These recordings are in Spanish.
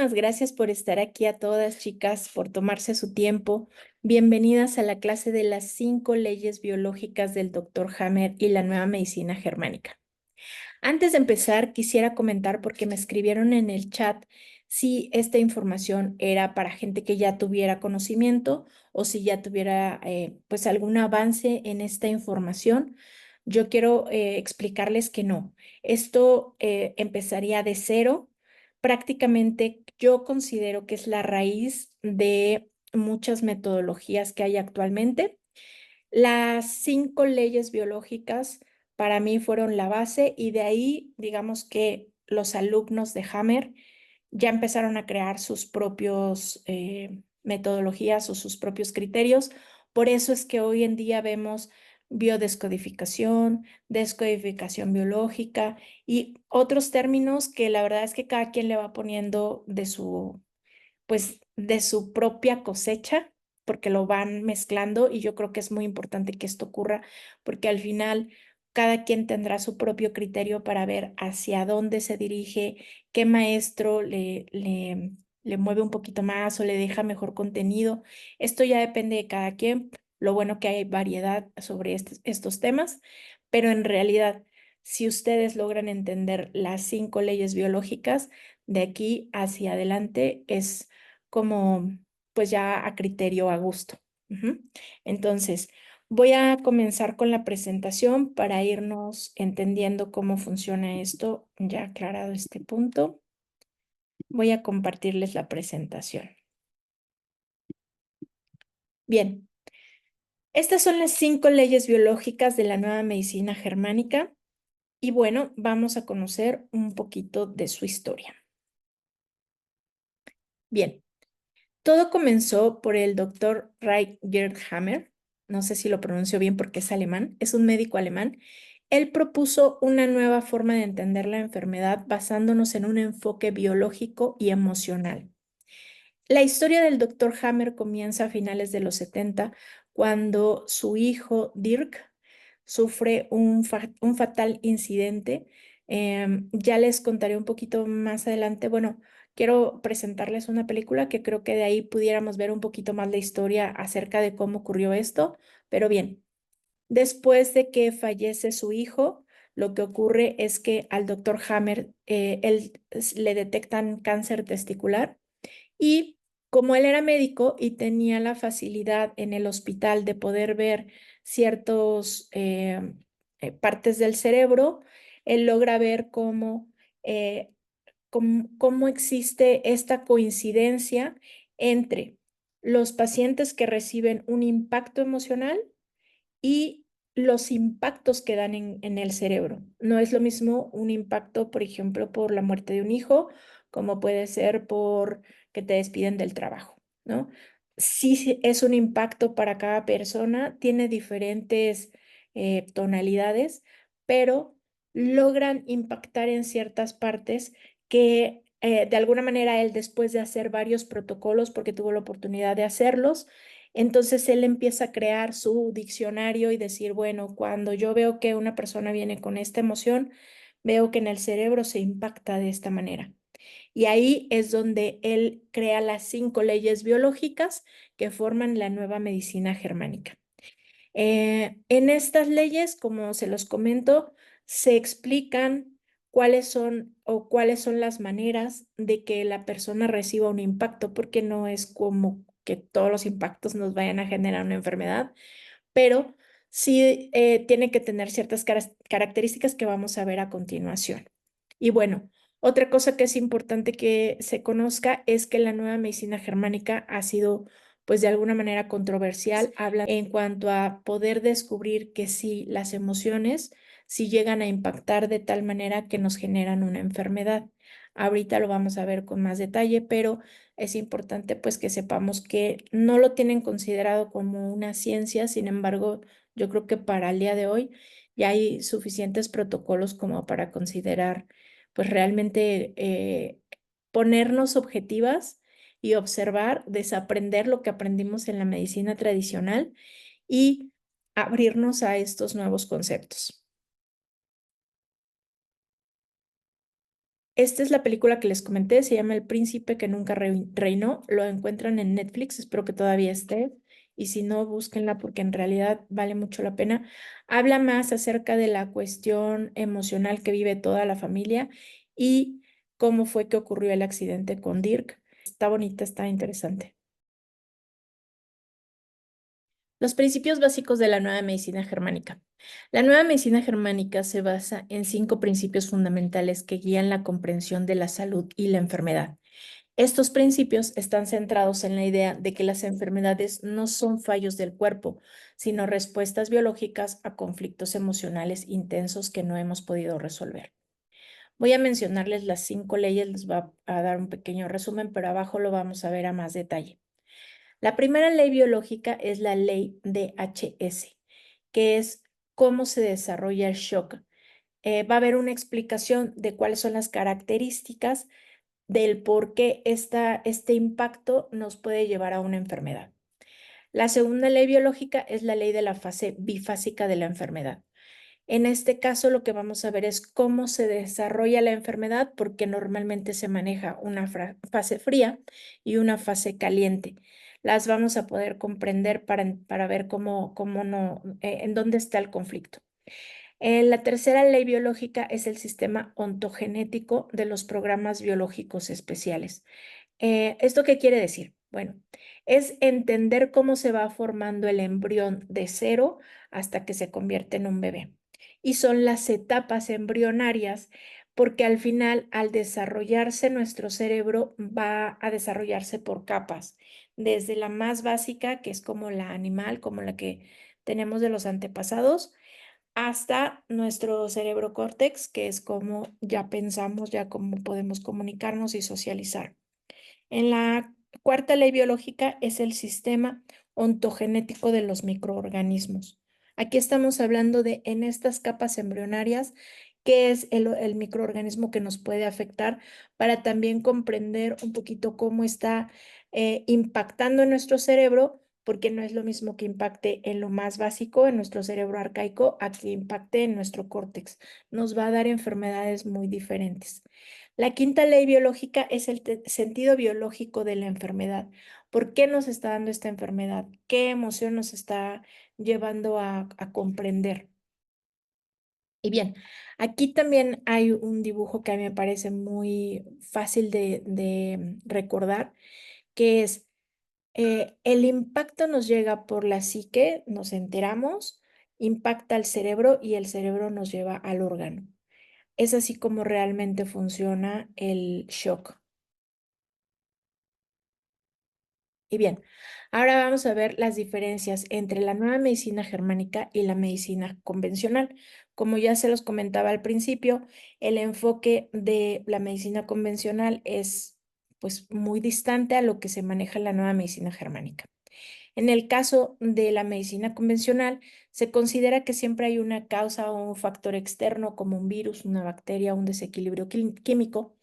Muchísimas gracias por estar aquí a todas, chicas, por tomarse su tiempo. Bienvenidas a la clase de las 5 leyes biológicas del Dr. Hammer y la nueva medicina germánica. Antes de empezar, quisiera comentar porque me escribieron en el chat si esta información era para gente que ya tuviera conocimiento o si ya tuviera pues algún avance en esta información. Yo quiero explicarles que no. Esto empezaría de cero. Prácticamente yo considero que es la raíz de muchas metodologías que hay actualmente. Las 5 leyes biológicas para mí fueron la base y de ahí, digamos que los alumnos de Hammer ya empezaron a crear sus propios metodologías o sus propios criterios. Por eso es que hoy en día vemos biodescodificación, descodificación biológica y otros términos que la verdad es que cada quien le va poniendo pues de su propia cosecha, porque lo van mezclando y yo creo que es muy importante que esto ocurra, porque al final cada quien tendrá su propio criterio para ver hacia dónde se dirige, qué maestro le mueve un poquito más o le deja mejor contenido. Esto ya depende de cada quien. Lo bueno que hay variedad sobre estos temas, pero en realidad, si ustedes logran entender las 5 leyes biológicas, de aquí hacia adelante es como pues ya a criterio, a gusto. Ujú. Entonces, voy a comenzar con la presentación para irnos entendiendo cómo funciona esto. Ya aclarado este punto, voy a compartirles la presentación. Bien, estas son las 5 leyes biológicas de la nueva medicina germánica y bueno, vamos a conocer un poquito de su historia. Bien. Todo comenzó por el doctor Gerd Hammer, no sé si lo pronuncio bien porque es alemán, es un médico alemán. Él propuso una nueva forma de entender la enfermedad basándonos en un enfoque biológico y emocional. La historia del doctor Hammer comienza a finales de los 70, cuando su hijo Dirk sufre un fatal incidente. Ya les contaré un poquito más adelante. Bueno, quiero presentarles una película que creo que de ahí pudiéramos ver un poquito más la historia acerca de cómo ocurrió esto. Pero bien, después de que fallece su hijo, lo que ocurre es que al doctor Hammer le detectan cáncer testicular y como él era médico y tenía la facilidad en el hospital de poder ver ciertos partes del cerebro, él logra ver eh, cómo existe esta coincidencia entre los pacientes que reciben un impacto emocional y los impactos que dan en el cerebro. No es lo mismo un impacto, por ejemplo, por la muerte de un hijo, como puede ser por que te despiden del trabajo, ¿no? Sí, es un impacto para cada persona, tiene diferentes tonalidades, pero logran impactar en ciertas partes que de alguna manera él, después de hacer varios protocolos, porque tuvo la oportunidad de hacerlos, entonces él empieza a crear su diccionario y decir, bueno, cuando yo veo que una persona viene con esta emoción, veo que en el cerebro se impacta de esta manera. Y ahí es donde él crea las 5 leyes biológicas que forman la nueva medicina germánica. En estas leyes, como se los comento, se explican cuáles son las maneras de que la persona reciba un impacto, porque no es como que todos los impactos nos vayan a generar una enfermedad, pero sí tiene que tener ciertas características que vamos a ver a continuación. Y bueno, otra cosa que es importante que se conozca es que la nueva medicina germánica ha sido, pues de alguna manera controversial, habla en cuanto a poder descubrir que sí, las emociones sí llegan a impactar de tal manera que nos generan una enfermedad. Ahorita lo vamos a ver con más detalle, pero es importante pues que sepamos que no lo tienen considerado como una ciencia. Sin embargo, yo creo que para el día de hoy ya hay suficientes protocolos como para considerar pues realmente ponernos objetivas y observar, desaprender lo que aprendimos en la medicina tradicional y abrirnos a estos nuevos conceptos. Esta es la película que les comenté, se llama El príncipe que nunca reinó. Lo encuentran en Netflix, espero que todavía esté. Y si no, búsquenla porque en realidad vale mucho la pena. Habla más acerca de la cuestión emocional que vive toda la familia y cómo fue que ocurrió el accidente con Dirk. Está bonita, está interesante. Los principios básicos de la nueva medicina germánica. La nueva medicina germánica se basa en 5 principios fundamentales que guían la comprensión de la salud y la enfermedad. Estos principios están centrados en la idea de que las enfermedades no son fallos del cuerpo, sino respuestas biológicas a conflictos emocionales intensos que no hemos podido resolver. Voy a mencionarles las 5 leyes, les voy a dar un pequeño resumen, pero abajo lo vamos a ver a más detalle. La primera ley biológica es la ley de HS, que es cómo se desarrolla el shock. Va a haber una explicación de cuáles son las características del por qué este impacto nos puede llevar a una enfermedad. La segunda ley biológica es la ley de la fase bifásica de la enfermedad. En este caso, lo que vamos a ver es cómo se desarrolla la enfermedad, porque normalmente se maneja una fase fría y una fase caliente. Las vamos a poder comprender para ver cómo no, en dónde está el conflicto. La tercera ley biológica es el sistema ontogenético de los programas biológicos especiales. ¿Esto qué quiere decir? Bueno, es entender cómo se va formando el embrión de cero hasta que se convierte en un bebé. Y son las etapas embrionarias, porque al final, al desarrollarse nuestro cerebro, va a desarrollarse por capas, desde la más básica, que es como la animal, como la que tenemos de los antepasados, hasta nuestro cerebro córtex, que es como ya pensamos, ya cómo podemos comunicarnos y socializar. En la cuarta ley biológica es el sistema ontogenético de los microorganismos. Aquí estamos hablando de en estas capas embrionarias, qué es el microorganismo que nos puede afectar para también comprender un poquito cómo está impactando en nuestro cerebro, porque no es lo mismo que impacte en lo más básico, en nuestro cerebro arcaico, a que impacte en nuestro córtex. Nos va a dar enfermedades muy diferentes. La quinta ley biológica es el sentido biológico de la enfermedad. ¿Por qué nos está dando esta enfermedad? ¿Qué emoción nos está llevando a comprender? Y bien, aquí también hay un dibujo que a mí me parece muy fácil de recordar, que es el impacto nos llega por la psique, nos enteramos, impacta al cerebro y el cerebro nos lleva al órgano. Es así como realmente funciona el shock. Y bien, ahora vamos a ver las diferencias entre la nueva medicina germánica y la medicina convencional. Como ya se los comentaba al principio, el enfoque de la medicina convencional es pues muy distante a lo que se maneja en la nueva medicina germánica. En el caso de la medicina convencional, se considera que siempre hay una causa o un factor externo como un virus, una bacteria, un desequilibrio químico,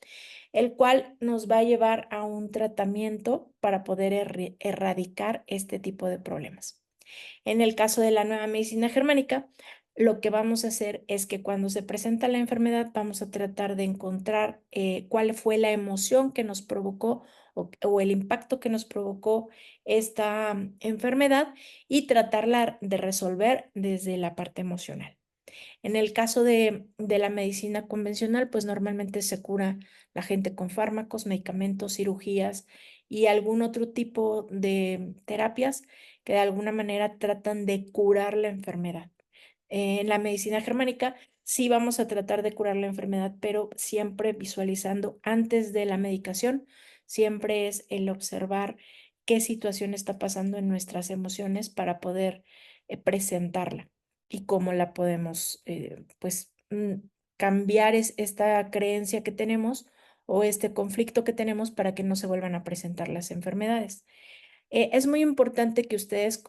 el cual nos va a llevar a un tratamiento para poder erradicar este tipo de problemas. En el caso de la nueva medicina germánica, lo que vamos a hacer es que cuando se presenta la enfermedad, vamos a tratar de encontrar cuál fue la emoción que nos provocó o el impacto que nos provocó esta enfermedad y tratarla de resolver desde la parte emocional. En el caso de la medicina convencional, pues normalmente se cura la gente con fármacos, medicamentos, cirugías y algún otro tipo de terapias que de alguna manera tratan de curar la enfermedad. En la medicina germánica sí vamos a tratar de curar la enfermedad, pero siempre visualizando antes de la medicación, siempre es el observar qué situación está pasando en nuestras emociones para poder presentarla y cómo la podemos, cambiar esta creencia que tenemos o este conflicto que tenemos para que no se vuelvan a presentar las enfermedades. Es muy importante que ustedes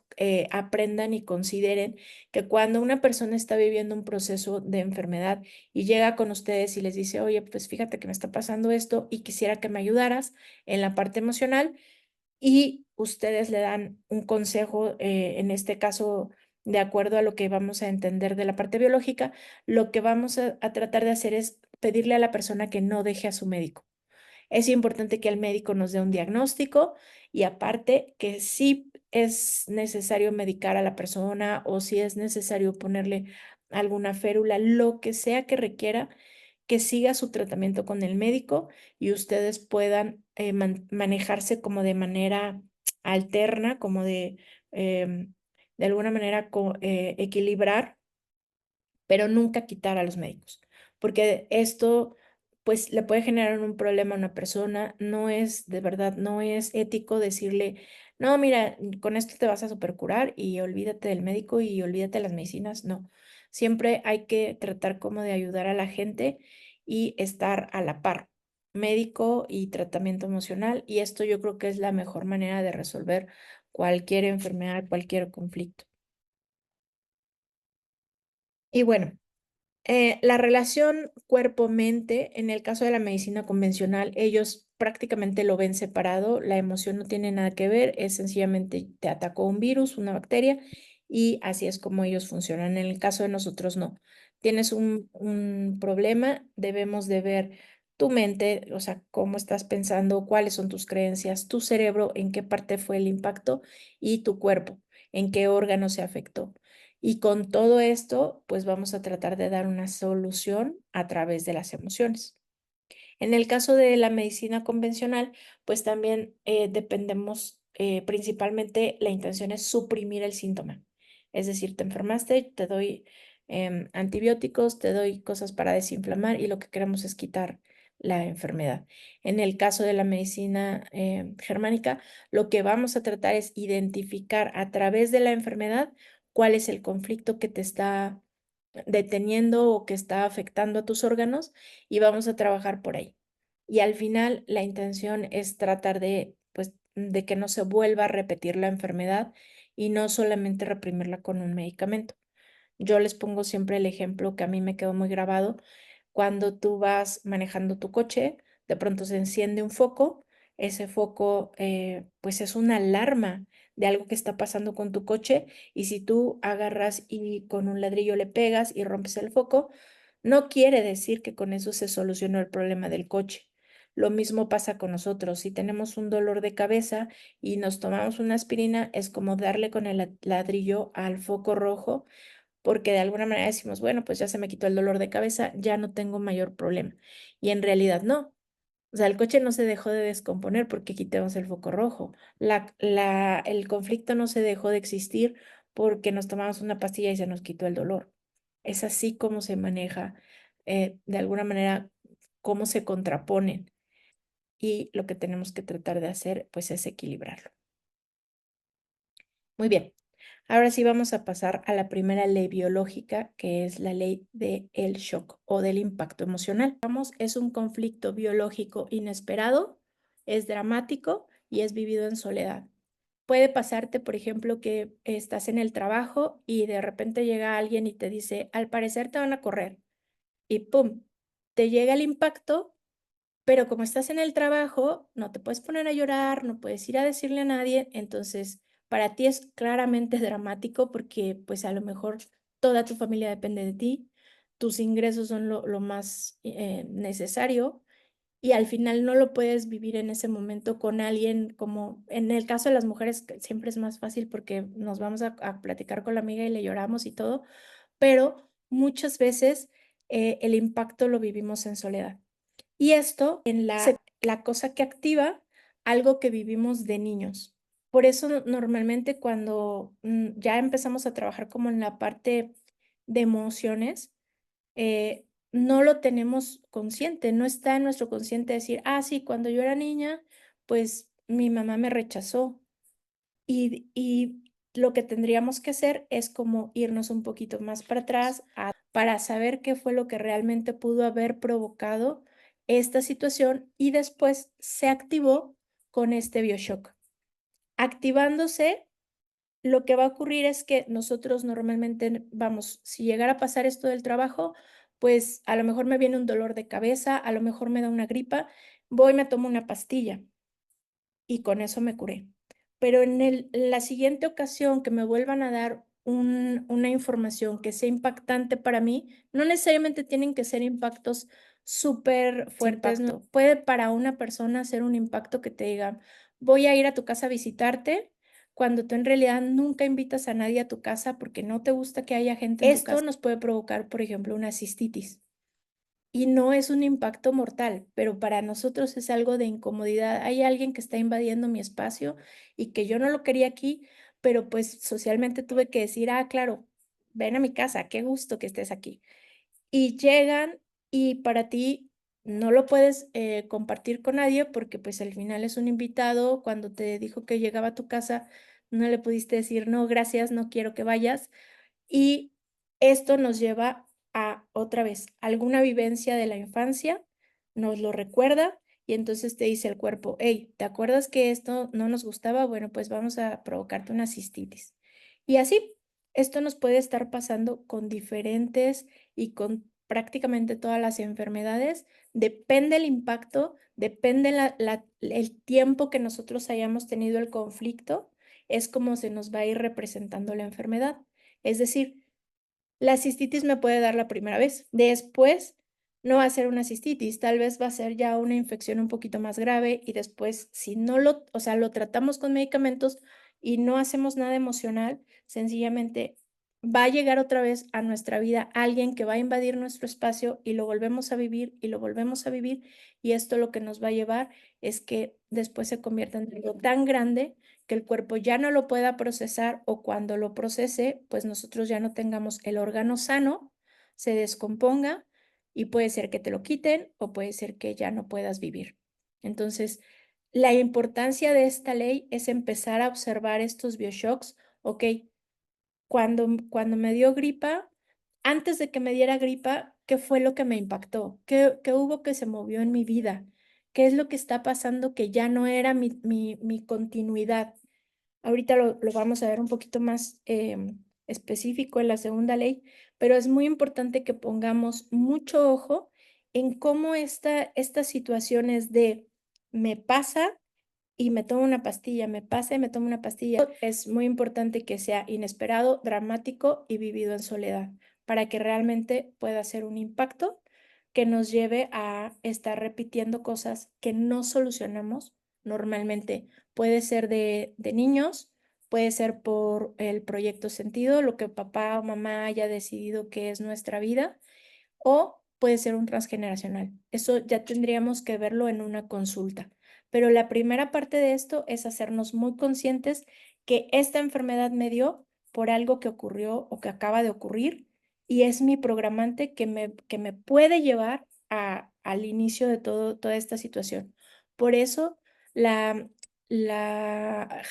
aprendan y consideren que cuando una persona está viviendo un proceso de enfermedad y llega con ustedes y les dice, oye, pues fíjate que me está pasando esto y quisiera que me ayudaras en la parte emocional, y ustedes le dan un consejo, en este caso, de acuerdo a lo que vamos a entender de la parte biológica, lo que vamos a tratar de hacer es pedirle a la persona que no deje a su médico. Es importante que el médico nos dé un diagnóstico y aparte que sí es necesario medicar a la persona o si es necesario ponerle alguna férula, lo que sea que requiera, que siga su tratamiento con el médico y ustedes puedan manejarse como de manera alterna, como de alguna manera equilibrar, pero nunca quitar a los médicos, porque esto pues le puede generar un problema a una persona, no es de verdad, no es ético decirle, no, mira, con esto te vas a supercurar y olvídate del médico y olvídate de las medicinas, no. Siempre hay que tratar como de ayudar a la gente y estar a la par, médico y tratamiento emocional, y esto yo creo que es la mejor manera de resolver cualquier enfermedad, cualquier conflicto. Y bueno, la relación cuerpo-mente, en el caso de la medicina convencional, ellos prácticamente lo ven separado, la emoción no tiene nada que ver, es sencillamente te atacó un virus, una bacteria, y así es como ellos funcionan. En el caso de nosotros, no. Tienes un problema, debemos de ver tu mente, o sea, cómo estás pensando, cuáles son tus creencias, tu cerebro, en qué parte fue el impacto, y tu cuerpo, en qué órgano se afectó. Y con todo esto, pues vamos a tratar de dar una solución a través de las emociones. En el caso de la medicina convencional, pues también dependemos, principalmente la intención es suprimir el síntoma. Es decir, te enfermaste, te doy antibióticos, te doy cosas para desinflamar y lo que queremos es quitar la enfermedad. En el caso de la medicina germánica, lo que vamos a tratar es identificar a través de la enfermedad cuál es el conflicto que te está deteniendo o que está afectando a tus órganos y vamos a trabajar por ahí. Y al final la intención es tratar de, pues, de que no se vuelva a repetir la enfermedad y no solamente reprimirla con un medicamento. Yo les pongo siempre el ejemplo que a mí me quedó muy grabado. Cuando tú vas manejando tu coche, de pronto se enciende un foco. Ese foco, pues es una alarma de algo que está pasando con tu coche. Y si tú agarras y con un ladrillo le pegas y rompes el foco, no quiere decir que con eso se solucionó el problema del coche. Lo mismo pasa con nosotros. Si tenemos un dolor de cabeza y nos tomamos una aspirina, es como darle con el ladrillo al foco rojo porque de alguna manera decimos, bueno, pues ya se me quitó el dolor de cabeza, ya no tengo mayor problema. Y en realidad no. O sea, el coche no se dejó de descomponer porque quitamos el foco rojo. El conflicto no se dejó de existir porque nos tomamos una pastilla y se nos quitó el dolor. Es así como se maneja, de alguna manera, cómo se contraponen. Y lo que tenemos que tratar de hacer, pues, es equilibrarlo. Muy bien. Ahora sí vamos a pasar a la primera ley biológica, que es la ley del shock o del impacto emocional. Vamos, es un conflicto biológico inesperado, es dramático y es vivido en soledad. Puede pasarte, por ejemplo, que estás en el trabajo y de repente llega alguien y te dice, al parecer te van a correr y ¡pum! Te llega el impacto, pero como estás en el trabajo, no te puedes poner a llorar, no puedes ir a decirle a nadie, entonces para ti es claramente dramático porque pues a lo mejor toda tu familia depende de ti, tus ingresos son lo más necesario y al final no lo puedes vivir en ese momento con alguien como en el caso de las mujeres que siempre es más fácil porque nos vamos a platicar con la amiga y le lloramos y todo, pero muchas veces el impacto lo vivimos en soledad. Y esto en la cosa que activa algo que vivimos de niños. Por eso normalmente cuando ya empezamos a trabajar como en la parte de emociones, no lo tenemos consciente, no está en nuestro consciente decir, ah, sí, cuando yo era niña, pues mi mamá me rechazó. Y lo que tendríamos que hacer es como irnos un poquito más para atrás para saber qué fue lo que realmente pudo haber provocado esta situación y después se activó con este BioShock. Activándose, lo que va a ocurrir es que nosotros normalmente vamos, si llegara a pasar esto del trabajo, pues a lo mejor me viene un dolor de cabeza, a lo mejor me da una gripa, voy, me tomo una pastilla y con eso me curé. Pero la siguiente ocasión que me vuelvan a dar una información que sea impactante para mí, no necesariamente tienen que ser impactos súper fuertes. Puede para una persona ser un impacto que te diga, voy a ir a tu casa a visitarte, cuando tú en realidad nunca invitas a nadie a tu casa porque no te gusta que haya gente en tu casa. Esto nos puede provocar, por ejemplo, una cistitis. Y no es un impacto mortal, pero para nosotros es algo de incomodidad. Hay alguien que está invadiendo mi espacio y que yo no lo quería aquí, pero pues socialmente tuve que decir, ah, claro, ven a mi casa, qué gusto que estés aquí. Y llegan y para ti no lo puedes compartir con nadie porque pues al final es un invitado. Cuando te dijo que llegaba a tu casa, no le pudiste decir, no, gracias, no quiero que vayas. Y esto nos lleva a, otra vez, alguna vivencia de la infancia, nos lo recuerda y entonces te dice el cuerpo, hey, ¿te acuerdas que esto no nos gustaba? Bueno, pues vamos a provocarte una cistitis. Y así, esto nos puede estar pasando con diferentes y con prácticamente todas las enfermedades. Depende el impacto, depende el tiempo que nosotros hayamos tenido el conflicto, es como se nos va a ir representando la enfermedad. Es decir, la cistitis me puede dar la primera vez. Después no va a ser una cistitis, tal vez va a ser ya una infección un poquito más grave y después si no lo, o sea, lo tratamos con medicamentos y no hacemos nada emocional, sencillamente va a llegar otra vez a nuestra vida alguien que va a invadir nuestro espacio y lo volvemos a vivir y lo volvemos a vivir y esto lo que nos va a llevar es que después se convierta en algo tan grande que el cuerpo ya no lo pueda procesar o cuando lo procese, pues nosotros ya no tengamos el órgano sano, se descomponga y puede ser que te lo quiten o puede ser que ya no puedas vivir. Entonces, la importancia de esta ley es empezar a observar estos bioshocks. Ok, cuando me dio gripa, antes de que me diera gripa, ¿qué fue lo que me impactó? ¿Qué hubo que se movió en mi vida? ¿Qué es lo que está pasando que ya no era mi continuidad? Ahorita lo vamos a ver un poquito más específico en la segunda ley, pero es muy importante que pongamos mucho ojo en cómo estas situaciones de me pasa y me tomo una pastilla, me pasa y me tomo una pastilla. Es muy importante que sea inesperado, dramático y vivido en soledad para que realmente pueda ser un impacto que nos lleve a estar repitiendo cosas que no solucionamos normalmente. Puede ser de niños, puede ser por el proyecto sentido, lo que papá o mamá haya decidido que es nuestra vida, o puede ser un transgeneracional. Eso ya tendríamos que verlo en una consulta. Pero la primera parte de esto es hacernos muy conscientes que esta enfermedad me dio por algo que ocurrió o que acaba de ocurrir y es mi programante que me puede llevar al inicio de toda esta situación. Por eso la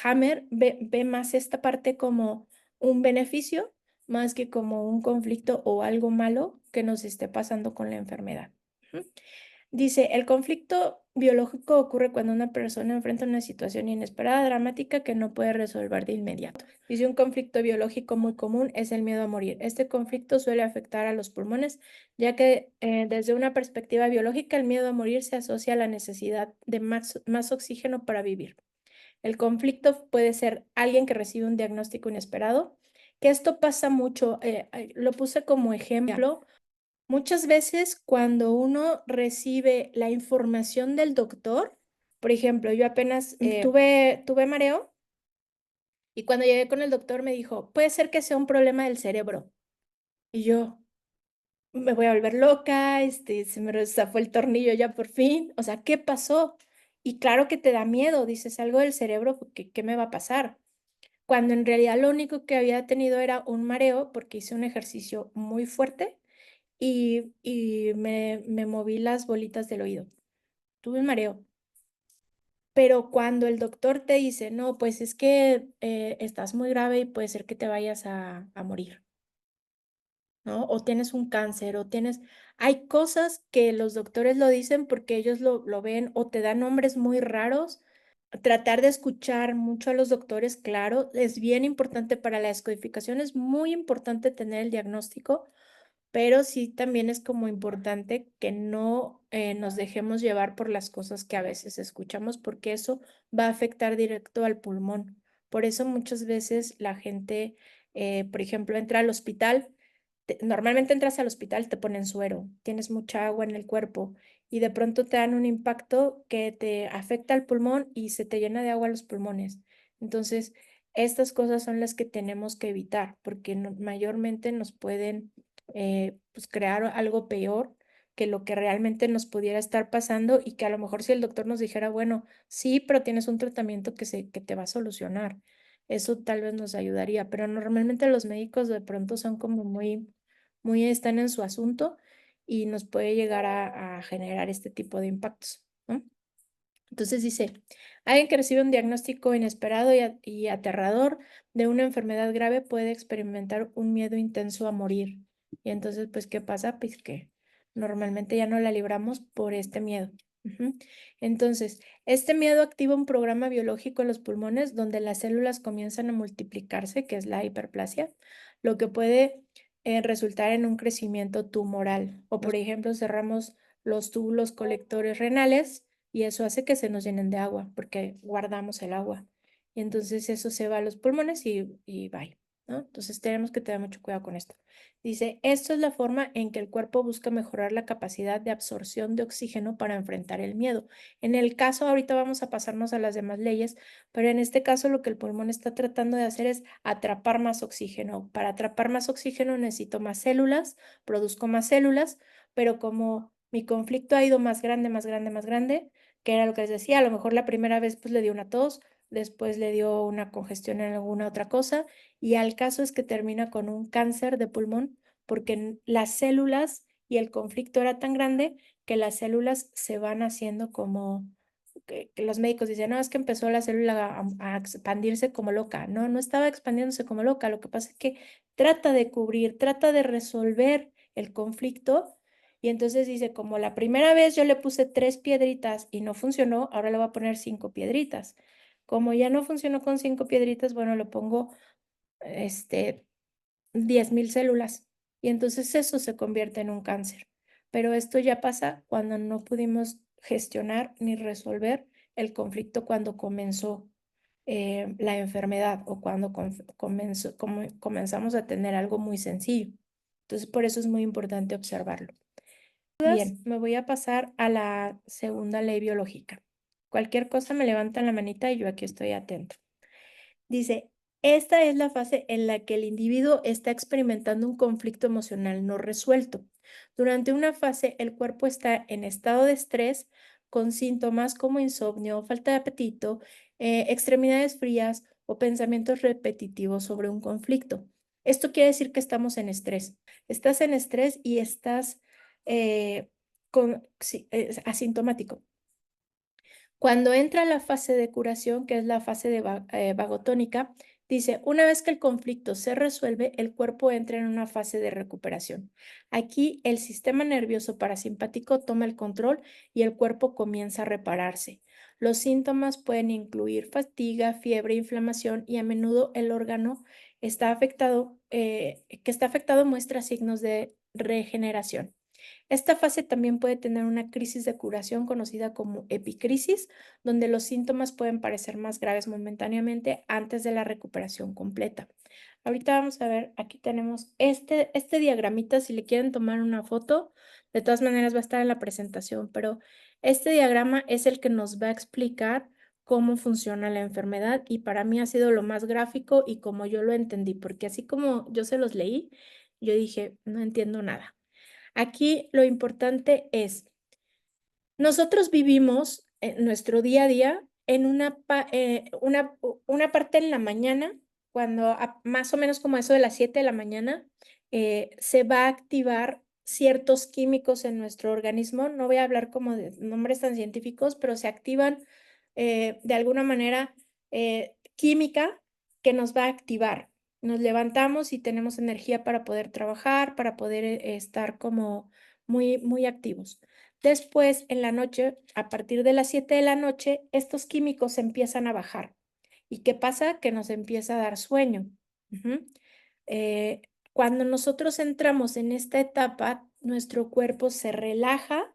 Hammer ve más esta parte como un beneficio más que como un conflicto o algo malo que nos esté pasando con la enfermedad. Ujú. Dice, el conflicto biológico ocurre cuando una persona enfrenta una situación inesperada, dramática, que no puede resolver de inmediato. Dice, un conflicto biológico muy común es el miedo a morir. Este conflicto suele afectar a los pulmones, ya que desde una perspectiva biológica, el miedo a morir se asocia a la necesidad de más oxígeno para vivir. El conflicto puede ser alguien que recibe un diagnóstico inesperado, que esto pasa mucho, lo puse como ejemplo. Muchas veces cuando uno recibe la información del doctor, por ejemplo, yo apenas tuve mareo y cuando llegué con el doctor me dijo, puede ser que sea un problema del cerebro. Y yo, me voy a volver loca, se me zafó el tornillo ya por fin, o sea, ¿qué pasó? Y claro que te da miedo, dices algo del cerebro, porque ¿qué me va a pasar? Cuando en realidad lo único que había tenido era un mareo porque hice un ejercicio muy fuerte y me moví las bolitas del oído. Tuve un mareo. Pero cuando el doctor te dice, no, pues es que estás muy grave y puede ser que te vayas a morir, ¿no? O tienes un cáncer, o tienes... Hay cosas que los doctores lo dicen porque ellos lo ven o te dan nombres muy raros. Tratar de escuchar mucho a los doctores, claro, es bien importante para la descodificación, es muy importante tener el diagnóstico, pero sí también es como importante que no nos dejemos llevar por las cosas que a veces escuchamos, porque eso va a afectar directo al pulmón. Por eso muchas veces la gente, por ejemplo, entra al hospital normalmente entras al hospital, te ponen suero, tienes mucha agua en el cuerpo y de pronto te dan un impacto que te afecta al pulmón y se te llena de agua los pulmones. Entonces, estas cosas son las que tenemos que evitar porque mayormente nos pueden pues crear algo peor que lo que realmente nos pudiera estar pasando y que a lo mejor si el doctor nos dijera, bueno, sí, pero tienes un tratamiento que te va a solucionar. Eso tal vez nos ayudaría, pero normalmente los médicos de pronto son como muy están en su asunto y nos puede llegar a generar este tipo de impactos, ¿no? Entonces dice, alguien que recibe un diagnóstico inesperado y aterrador de una enfermedad grave puede experimentar un miedo intenso a morir. Y entonces, pues, ¿qué pasa? Pues que normalmente ya no la libramos por este miedo. Ujú. Entonces, este miedo activa un programa biológico en los pulmones donde las células comienzan a multiplicarse, que es la hiperplasia, lo que puede resultar en un crecimiento tumoral. O, por ejemplo, cerramos los túbulos colectores renales y eso hace que se nos llenen de agua, porque guardamos el agua. Y entonces eso se va a los pulmones y bye, ¿no? Entonces tenemos que tener mucho cuidado con esto. Dice, esto es la forma en que el cuerpo busca mejorar la capacidad de absorción de oxígeno para enfrentar el miedo. En el caso, ahorita vamos a pasarnos a las demás leyes, pero en este caso lo que el pulmón está tratando de hacer es atrapar más oxígeno. Para atrapar más oxígeno necesito más células, produzco más células, pero como mi conflicto ha ido más grande, más grande, más grande, que era lo que les decía, a lo mejor la primera vez pues le dio una tos, después le dio una congestión en alguna otra cosa y al caso es que termina con un cáncer de pulmón porque las células y el conflicto era tan grande que las células se van haciendo como que los médicos dicen, no, es que empezó la célula a expandirse como loca. No, no estaba expandiéndose como loca. Lo que pasa es que trata de cubrir, trata de resolver el conflicto y entonces dice, como la primera vez yo le puse 3 piedritas y no funcionó, ahora le voy a poner 5 piedritas. Como ya no funcionó con 5 piedritas, bueno, le pongo, 10,000 células y entonces eso se convierte en un cáncer. Pero esto ya pasa cuando no pudimos gestionar ni resolver el conflicto cuando comenzó, la enfermedad o cuando comenzamos a tener algo muy sencillo. Entonces, por eso es muy importante observarlo. Bien, me voy a pasar a la segunda ley biológica. Cualquier cosa me levantan la manita y yo aquí estoy atento. Dice, esta es la fase en la que el individuo está experimentando un conflicto emocional no resuelto. Durante una fase, el cuerpo está en estado de estrés con síntomas como insomnio, falta de apetito, extremidades frías o pensamientos repetitivos sobre un conflicto. Esto quiere decir que estamos en estrés. Estás en estrés y estás sí, asintomático. Cuando entra la fase de curación, que es la fase de vagotónica, dice, una vez que el conflicto se resuelve, el cuerpo entra en una fase de recuperación. Aquí el sistema nervioso parasimpático toma el control y el cuerpo comienza a repararse. Los síntomas pueden incluir fatiga, fiebre, inflamación y a menudo el órgano está afectado, que está afectado muestra signos de regeneración. Esta fase también puede tener una crisis de curación conocida como epicrisis, donde los síntomas pueden parecer más graves momentáneamente antes de la recuperación completa. Ahorita vamos a ver, aquí tenemos este diagramita, si le quieren tomar una foto, de todas maneras va a estar en la presentación, pero este diagrama es el que nos va a explicar cómo funciona la enfermedad y para mí ha sido lo más gráfico y como yo lo entendí, porque así como yo se los leí, yo dije, no entiendo nada. Aquí lo importante es, nosotros vivimos en nuestro día a día en una parte en la mañana, cuando más o menos como eso de las 7 de la mañana, se va a activar ciertos químicos en nuestro organismo. No voy a hablar como de nombres tan científicos, pero se activan de alguna manera química que nos va a activar. Nos levantamos y tenemos energía para poder trabajar, para poder estar como muy activos. Después, en la noche, a partir de las 7 de la noche, estos químicos empiezan a bajar. ¿Y qué pasa? Que nos empieza a dar sueño. Ujú. Eh, Cuando nosotros entramos en esta etapa, nuestro cuerpo se relaja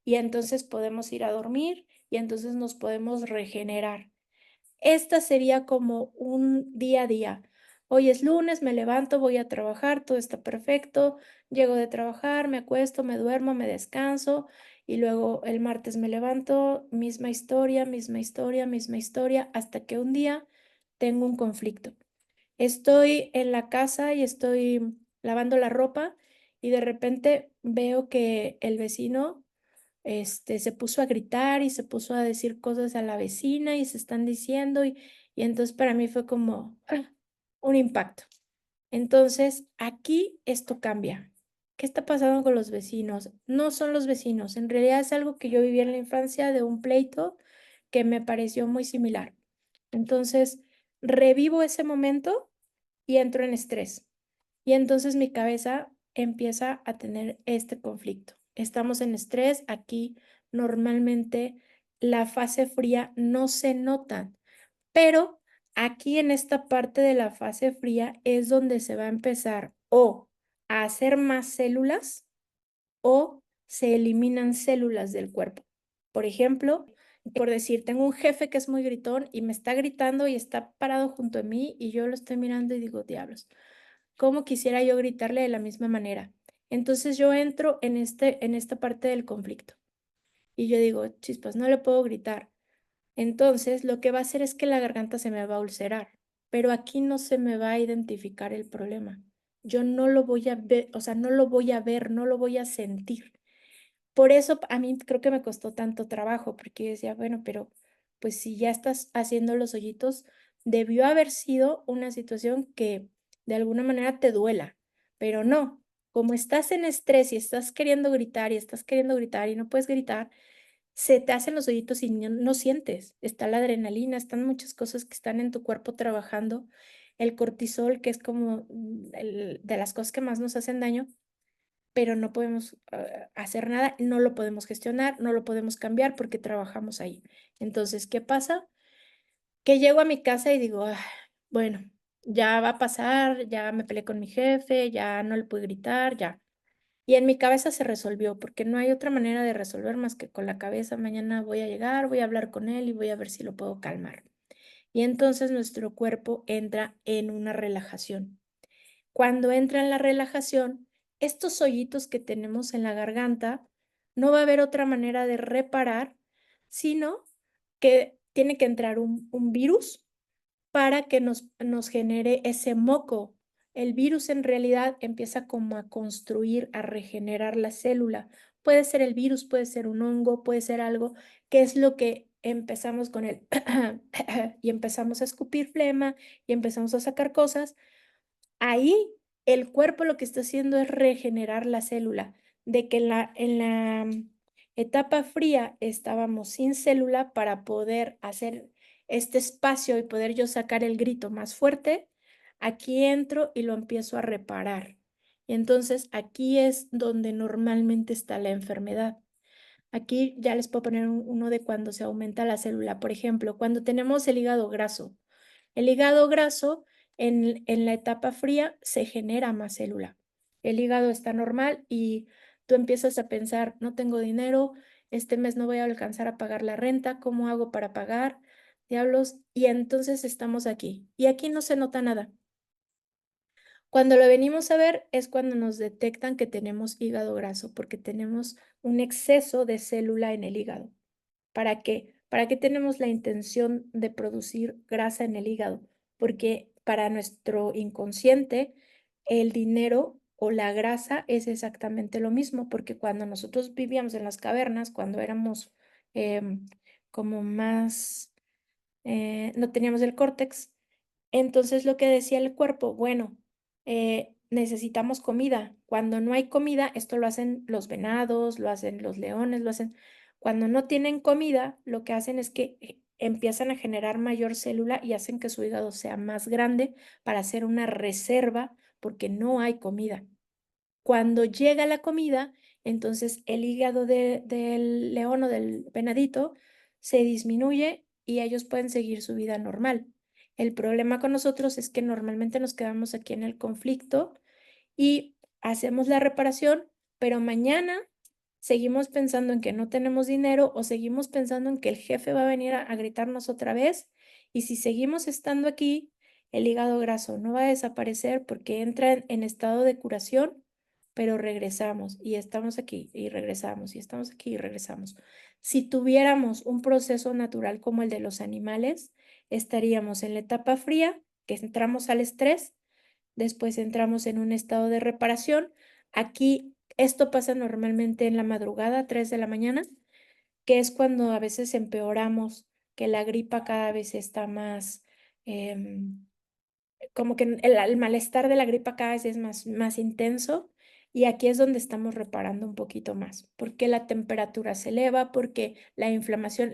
y entonces podemos ir a dormir y entonces nos podemos regenerar. Esta sería como un día a día. Hoy es lunes, me levanto, voy a trabajar, todo está perfecto, llego de trabajar, me acuesto, me duermo, me descanso y luego el martes me levanto, misma historia, misma historia, misma historia, hasta que un día tengo un conflicto. Estoy en la casa y estoy lavando la ropa y de repente veo que el vecino, se puso a gritar y se puso a decir cosas a la vecina y se están diciendo y entonces para mí fue como un impacto. Entonces, aquí esto cambia. ¿Qué está pasando con los vecinos? No son los vecinos, en realidad es algo que yo viví en la infancia de un pleito que me pareció muy similar. Entonces, revivo ese momento y entro en estrés. Y entonces mi cabeza empieza a tener este conflicto. Estamos en estrés, aquí normalmente la fase fría no se nota, pero aquí en esta parte de la fase fría es donde se va a empezar o a hacer más células o se eliminan células del cuerpo. Por ejemplo, por decir, tengo un jefe que es muy gritón y me está gritando y está parado junto a mí y yo lo estoy mirando y digo, diablos, ¿cómo quisiera yo gritarle de la misma manera? Entonces yo entro en esta parte del conflicto y yo digo, chispas, no le puedo gritar. Entonces lo que va a hacer es que la garganta se me va a ulcerar, pero aquí no se me va a identificar el problema. Yo no lo voy a ver, o sea, no lo voy a ver, no lo voy a sentir. Por eso a mí creo que me costó tanto trabajo, porque yo decía, bueno, pero pues si ya estás haciendo los hoyitos, debió haber sido una situación que de alguna manera te duela, pero no, como estás en estrés y estás queriendo gritar y estás queriendo gritar y no puedes gritar, se te hacen los hoyitos y no sientes. Está la adrenalina, están muchas cosas que están en tu cuerpo trabajando, el cortisol, que es como de las cosas que más nos hacen daño, pero no podemos hacer nada, no lo podemos gestionar, no lo podemos cambiar porque trabajamos ahí. Entonces, ¿qué pasa? Que llego a mi casa y digo: "Ah, bueno, ya va a pasar, ya me peleé con mi jefe, ya no le pude gritar, ya". Y en mi cabeza se resolvió, porque no hay otra manera de resolver más que con la cabeza. Mañana voy a llegar, voy a hablar con él y voy a ver si lo puedo calmar. Y entonces nuestro cuerpo entra en una relajación. Cuando entra en la relajación, estos hoyitos que tenemos en la garganta, no va a haber otra manera de reparar, sino que tiene que entrar un virus para que nos genere ese moco. El virus en realidad empieza como a construir, a regenerar la célula. Puede ser el virus, puede ser un hongo, puede ser algo, que es lo que empezamos con el y empezamos a escupir flema y empezamos a sacar cosas. Ahí el cuerpo lo que está haciendo es regenerar la célula, de que en la etapa fría estábamos sin célula para poder hacer este espacio y poder yo sacar el grito más fuerte, aquí entro y lo empiezo a reparar. Y entonces aquí es donde normalmente está la enfermedad. Aquí ya les puedo poner uno de cuando se aumenta la célula. Por ejemplo, cuando tenemos el hígado graso. El hígado graso en la etapa fría se genera más célula. El hígado está normal y tú empiezas a pensar, no tengo dinero, este mes no voy a alcanzar a pagar la renta, ¿cómo hago para pagar? Diablos, y entonces estamos aquí. Y aquí no se nota nada. Cuando lo venimos a ver es cuando nos detectan que tenemos hígado graso, porque tenemos un exceso de célula en el hígado. ¿Para qué? ¿Para qué tenemos la intención de producir grasa en el hígado? Porque para nuestro inconsciente, el dinero o la grasa es exactamente lo mismo, porque cuando nosotros vivíamos en las cavernas, cuando éramos em, como más, no teníamos el córtex, entonces lo que decía el cuerpo, bueno, necesitamos comida. Cuando no hay comida, esto lo hacen los venados, lo hacen los leones, lo hacen. Cuando no tienen comida, lo que hacen es que empiezan a generar mayor célula y hacen que su hígado sea más grande para hacer una reserva porque no hay comida. Cuando llega la comida, entonces el hígado del león o del venadito se disminuye y ellos pueden seguir su vida normal. El problema con nosotros es que normalmente nos quedamos aquí en el conflicto y hacemos la reparación, pero mañana seguimos pensando en que no tenemos dinero o seguimos pensando en que el jefe va a venir a gritarnos otra vez. Y si seguimos estando aquí, el hígado graso no va a desaparecer porque entra en estado de curación, pero regresamos y estamos aquí y regresamos y estamos aquí y regresamos. Si tuviéramos un proceso natural como el de los animales, estaríamos en la etapa fría, que entramos al estrés, después entramos en un estado de reparación. Aquí esto pasa normalmente en la madrugada, 3 de la mañana, que es cuando a veces empeoramos, que la gripa cada vez está más, em, como que el malestar de la gripa cada vez es más intenso, y aquí es donde estamos reparando un poquito más, porque la temperatura se eleva, porque la inflamación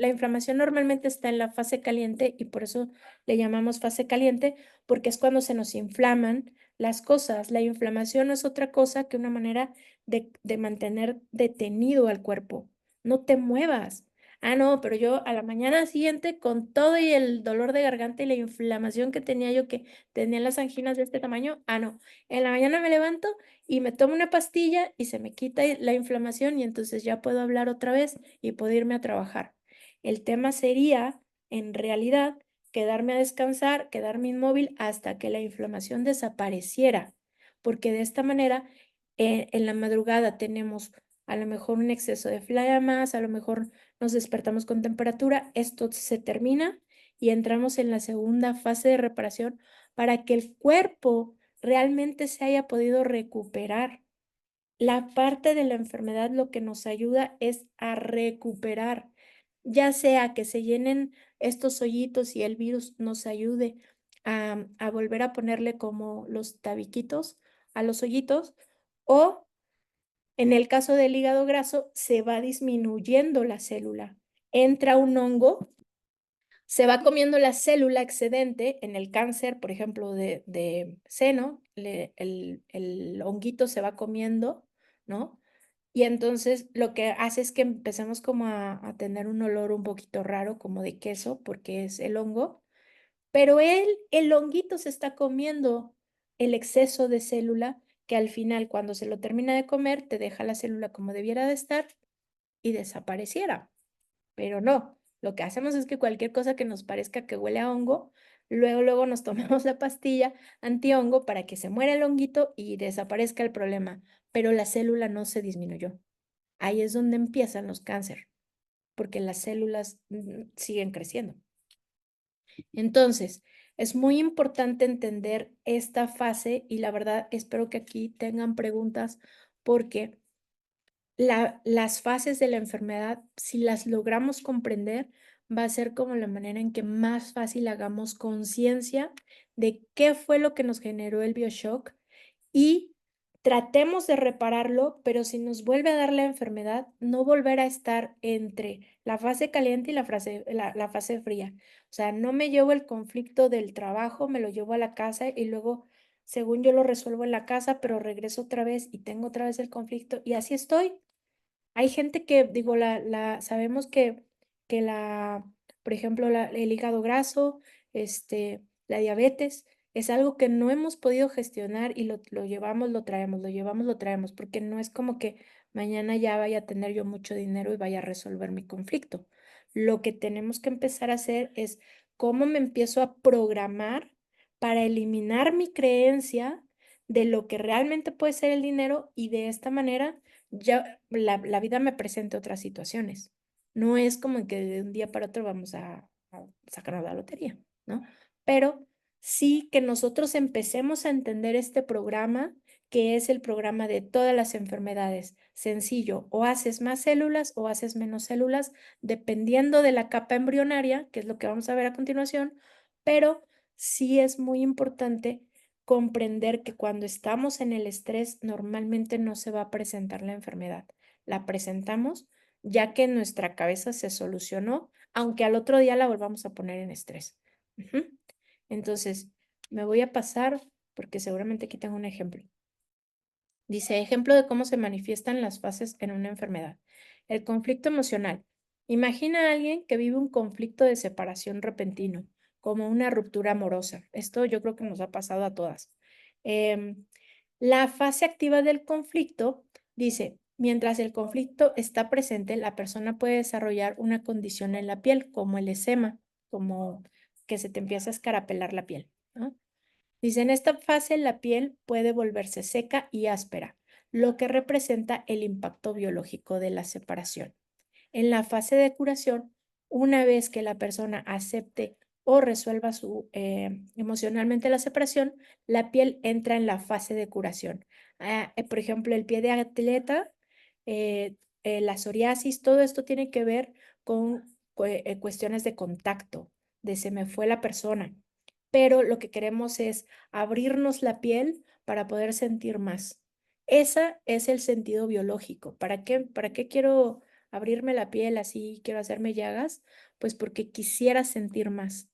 normalmente está en la fase caliente y por eso le llamamos fase caliente, porque es cuando se nos inflaman las cosas. La inflamación no es otra cosa que una manera de mantener detenido al cuerpo. No te muevas. Ah, no, pero yo a la mañana siguiente con todo y el dolor de garganta y la inflamación que tenía yo, que tenía las anginas de este tamaño, ah, no, en la mañana me levanto y me tomo una pastilla y se me quita la inflamación y entonces ya puedo hablar otra vez y puedo irme a trabajar. El tema sería, en realidad, quedarme a descansar, quedarme inmóvil hasta que la inflamación desapareciera, porque de esta manera, en la madrugada tenemos a lo mejor un exceso de flamas, a lo mejor nos despertamos con temperatura, esto se termina y entramos en la segunda fase de reparación para que el cuerpo realmente se haya podido recuperar. La parte de la enfermedad lo que nos ayuda es a recuperar, ya sea que se llenen estos hoyitos y el virus nos ayude a volver a ponerle como los tabiquitos a los hoyitos, o en el caso del hígado graso se va disminuyendo la célula. Entra un hongo, se va comiendo la célula excedente en el cáncer, por ejemplo, de seno, el honguito se va comiendo, ¿no? Y entonces lo que hace es que empecemos como a tener un olor un poquito raro, como de queso, porque es el hongo, pero el honguito se está comiendo el exceso de célula que al final, cuando se lo termina de comer, te deja la célula como debiera de estar y desapareciera. Pero no, lo que hacemos es que cualquier cosa que nos parezca que huele a hongo, luego nos tomamos la pastilla antihongo para que se muera el honguito y desaparezca el problema, pero la célula no se disminuyó. Ahí es donde empiezan los cánceres, porque las células siguen creciendo. Entonces, es muy importante entender esta fase y la verdad espero que aquí tengan preguntas porque las fases de la enfermedad, si las logramos comprender, va a ser como la manera en que más fácil hagamos conciencia de qué fue lo que nos generó el BioShock y tratemos de repararlo, pero si nos vuelve a dar la enfermedad, no volver a estar entre la fase caliente y la fase fría. O sea, no me llevo el conflicto del trabajo, me lo llevo a la casa y luego, según yo lo resuelvo en la casa, pero regreso otra vez y tengo otra vez el conflicto y así estoy. Hay gente que, digo, sabemos que por ejemplo, el hígado graso, la diabetes, es algo que no hemos podido gestionar y lo llevamos, lo traemos, lo llevamos, lo traemos, porque no es como que mañana ya vaya a tener yo mucho dinero y vaya a resolver mi conflicto. Lo que tenemos que empezar a hacer es cómo me empiezo a programar para eliminar mi creencia de lo que realmente puede ser el dinero y de esta manera ya la vida me presenta otras situaciones. No es como que de un día para otro vamos a sacarnos la lotería, ¿no? Pero sí que nosotros empecemos a entender este programa, que es el programa de todas las enfermedades. Sencillo, o haces más células o haces menos células, dependiendo de la capa embrionaria, que es lo que vamos a ver a continuación, pero sí es muy importante comprender que cuando estamos en el estrés normalmente no se va a presentar la enfermedad. La presentamos ya que nuestra cabeza se solucionó, aunque al otro día la volvamos a poner en estrés. Ujú. Entonces, me voy a pasar porque seguramente aquí tengo un ejemplo. Dice, ejemplo de cómo se manifiestan las fases en una enfermedad. El conflicto emocional. Imagina a alguien que vive un conflicto de separación repentino, como una ruptura amorosa. Esto yo creo que nos ha pasado a todas. Em, la fase activa del conflicto dice, mientras el conflicto está presente, la persona puede desarrollar una condición en la piel, como el eczema, como que se te empieza a escarapelar la piel, ¿no? Dice, en esta fase la piel puede volverse seca y áspera, lo que representa el impacto biológico de la separación. En la fase de curación, una vez que la persona acepte o resuelva emocionalmente la separación, la piel entra en la fase de curación. Por ejemplo, el pie de atleta, eh, la psoriasis, todo esto tiene que ver con cuestiones de contacto, de se me fue la persona. Pero lo que queremos es abrirnos la piel para poder sentir más. Ese es el sentido biológico. Para qué quiero abrirme la piel así, quiero hacerme llagas? Pues porque quisiera sentir más.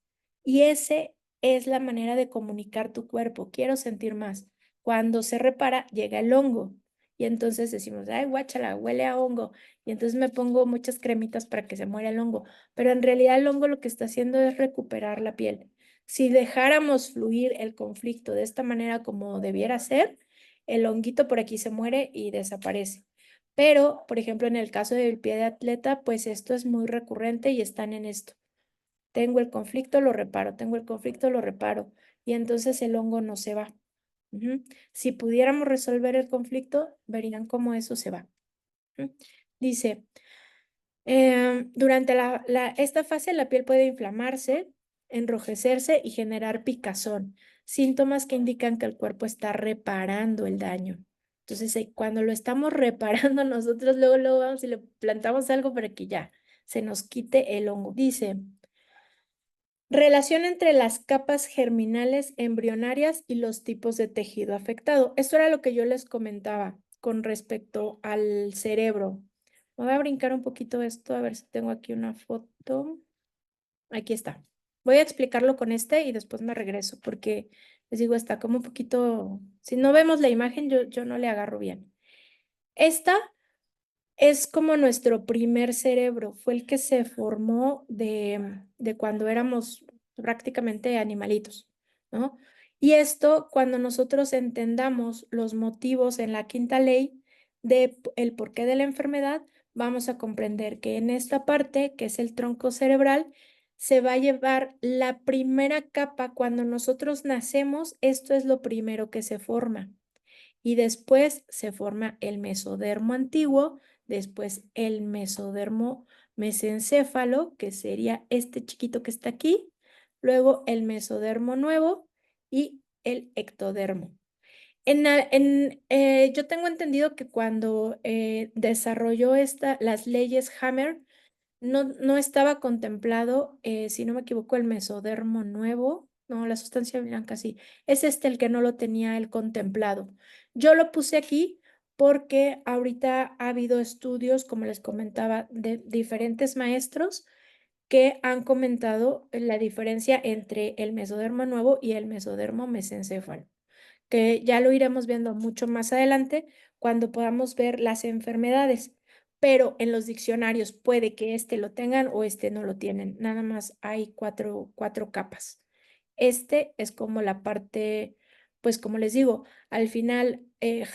Y ese es la manera de comunicar tu cuerpo, quiero sentir más. Cuando se repara, llega el hongo. Y entonces decimos, ay, guáchala, huele a hongo. Y entonces me pongo muchas cremitas para que se muera el hongo. Pero en realidad el hongo lo que está haciendo es recuperar la piel. Si dejáramos fluir el conflicto de esta manera como debiera ser, el honguito por aquí se muere y desaparece. Pero, por ejemplo, en el caso del pie de atleta, pues esto es muy recurrente y están en esto. Tengo el conflicto, lo reparo, tengo el conflicto, lo reparo. Y entonces el hongo no se va. Ujú. Si pudiéramos resolver el conflicto, verían cómo eso se va. Ujú. Dice, durante esta fase la piel puede inflamarse, enrojecerse y generar picazón, síntomas que indican que el cuerpo está reparando el daño. Entonces, cuando lo estamos reparando nosotros, luego vamos y le plantamos algo para que ya se nos quite el hongo. Dice, relación entre las capas germinales embrionarias y los tipos de tejido afectado. Esto era lo que yo les comentaba con respecto al cerebro. Voy a brincar un poquito esto, a ver si tengo aquí una foto. Aquí está. Voy a explicarlo con este y después me regreso porque les digo, está como un poquito, si no vemos la imagen, yo no le agarro bien. Esta es como nuestro primer cerebro, fue el que se formó de cuando éramos prácticamente animalitos, ¿no? Y esto, cuando nosotros entendamos los motivos en la quinta ley el porqué de la enfermedad, vamos a comprender que en esta parte, que es el tronco cerebral, se va a llevar la primera capa. Cuando nosotros nacemos, esto es lo primero que se forma y después se forma el mesodermo antiguo, después el mesodermo mesencéfalo, que sería este chiquito que está aquí, luego el mesodermo nuevo y el ectodermo. Yo tengo entendido que cuando desarrolló las leyes Hammer, no estaba contemplado, si no me equivoco, el mesodermo nuevo. No, la sustancia blanca sí. Es este el que no lo tenía él contemplado. Yo lo puse aquí porque ahorita ha habido estudios, como les comentaba, de diferentes maestros que han comentado la diferencia entre el mesodermo nuevo y el mesodermo mesencéfalo, que ya lo iremos viendo mucho más adelante cuando podamos ver las enfermedades, pero en los diccionarios puede que este lo tengan o este no lo tienen, nada más hay cuatro capas. Este es como la parte, pues como les digo, al final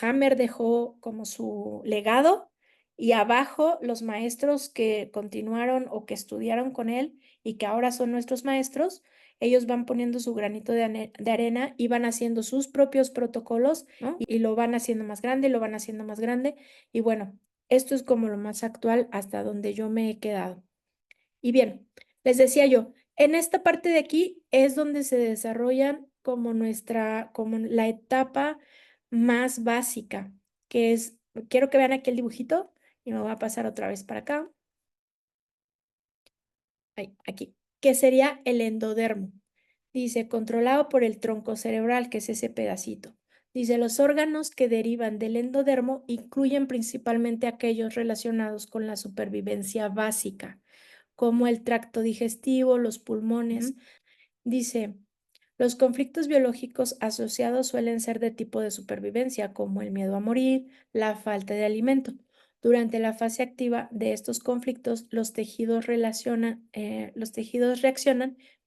Hammer dejó como su legado y abajo los maestros que continuaron o que estudiaron con él y que ahora son nuestros maestros, ellos van poniendo su granito de arena y van haciendo sus propios protocolos, ¿no? Y lo van haciendo más grande, lo van haciendo más grande. Y bueno, esto es como lo más actual hasta donde yo me he quedado. Y bien, les decía yo, en esta parte de aquí es donde se desarrollan como la etapa más básica, que es, quiero que vean aquí el dibujito y me voy a pasar otra vez para acá. Aquí, que sería el endodermo. Dice, controlado por el tronco cerebral, que es ese pedacito. Dice, los órganos que derivan del endodermo incluyen principalmente aquellos relacionados con la supervivencia básica, como el tracto digestivo, los pulmones. Dice, los conflictos biológicos asociados suelen ser de tipo de supervivencia, como el miedo a morir, la falta de alimento. Durante la fase activa de estos conflictos, los tejidos reaccionan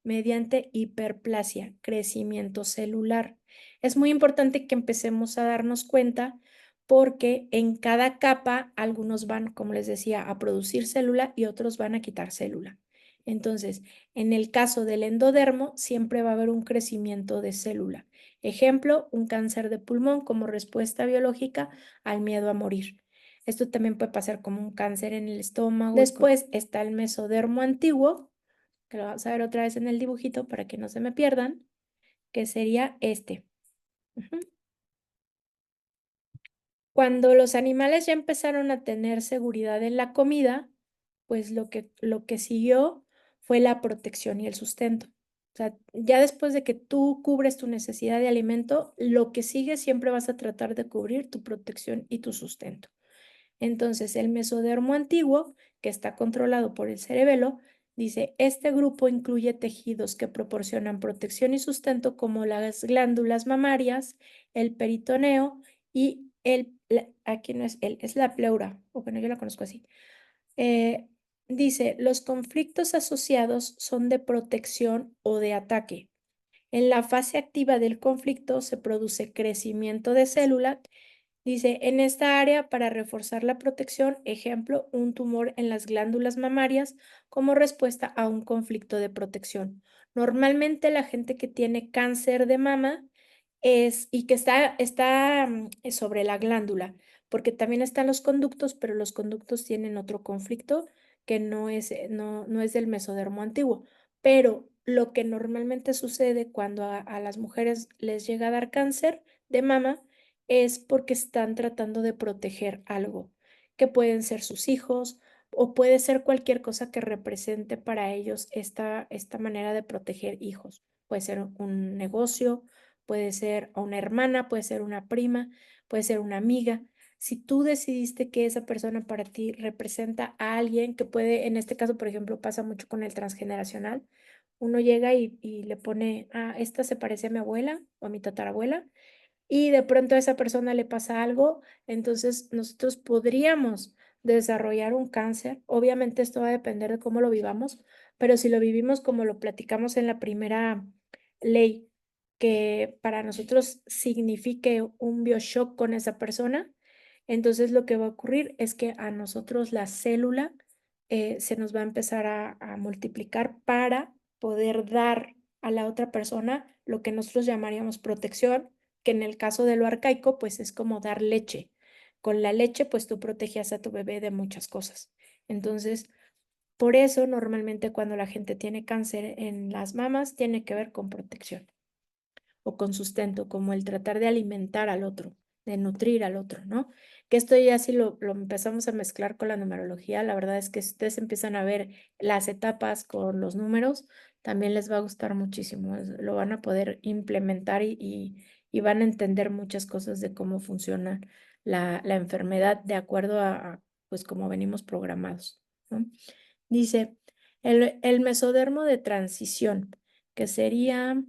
mediante hiperplasia, crecimiento celular. Es muy importante que empecemos a darnos cuenta porque en cada capa algunos van, como les decía, a producir célula y otros van a quitar célula. Entonces, en el caso del endodermo, siempre va a haber un crecimiento de célula. Ejemplo, un cáncer de pulmón como respuesta biológica al miedo a morir. Esto también puede pasar como un cáncer en el estómago. Después está el mesodermo antiguo, que lo vamos a ver otra vez en el dibujito para que no se me pierdan, que sería este. Ujú. Cuando los animales ya empezaron a tener seguridad en la comida, pues lo que siguió fue la protección y el sustento. O sea, ya después de que tú cubres tu necesidad de alimento, lo que sigue siempre vas a tratar de cubrir tu protección y tu sustento. Entonces, el mesodermo antiguo, que está controlado por el cerebelo, dice, este grupo incluye tejidos que proporcionan protección y sustento como las glándulas mamarias, el peritoneo y aquí no es es la pleura, o bueno, yo la conozco así. Eh, Dice, los conflictos asociados son de protección o de ataque. En la fase activa del conflicto se produce crecimiento de células. Dice, en esta área, para reforzar la protección, ejemplo, un tumor en las glándulas mamarias como respuesta a un conflicto de protección. Normalmente la gente que tiene cáncer de mama y que está sobre la glándula, porque también están los conductos, pero los conductos tienen otro conflicto que no es del mesodermo antiguo. Pero lo que normalmente sucede cuando a las mujeres les llega a dar cáncer de mama es porque están tratando de proteger algo, que pueden ser sus hijos o puede ser cualquier cosa que represente para ellos esta manera de proteger hijos. Puede ser un negocio, puede ser a una hermana, puede ser una prima, puede ser una amiga. Si tú decidiste que esa persona para ti representa a alguien que puede, en este caso, por ejemplo, pasa mucho con el transgeneracional, uno llega y le pone, esta se parece a mi abuela o a mi tatarabuela, y de pronto a esa persona le pasa algo, entonces nosotros podríamos desarrollar un cáncer. Obviamente esto va a depender de cómo lo vivamos, pero si lo vivimos como lo platicamos en la primera ley, que para nosotros signifique un bioshock con esa persona, entonces lo que va a ocurrir es que a nosotros la célula se nos va a empezar a multiplicar para poder dar a la otra persona lo que nosotros llamaríamos protección, que en el caso de lo arcaico, pues es como dar leche. Con la leche, pues tú protegías a tu bebé de muchas cosas. Entonces, por eso normalmente cuando la gente tiene cáncer en las mamas, tiene que ver con protección o con sustento, como el tratar de alimentar al otro, de nutrir al otro, ¿no? Que esto ya si lo empezamos a mezclar con la numerología, la verdad es que si ustedes empiezan a ver las etapas con los números, también les va a gustar muchísimo, lo van a poder implementar y van a entender muchas cosas de cómo funciona la enfermedad de acuerdo pues, cómo venimos programados, ¿no? Dice, el mesodermo de transición, que sería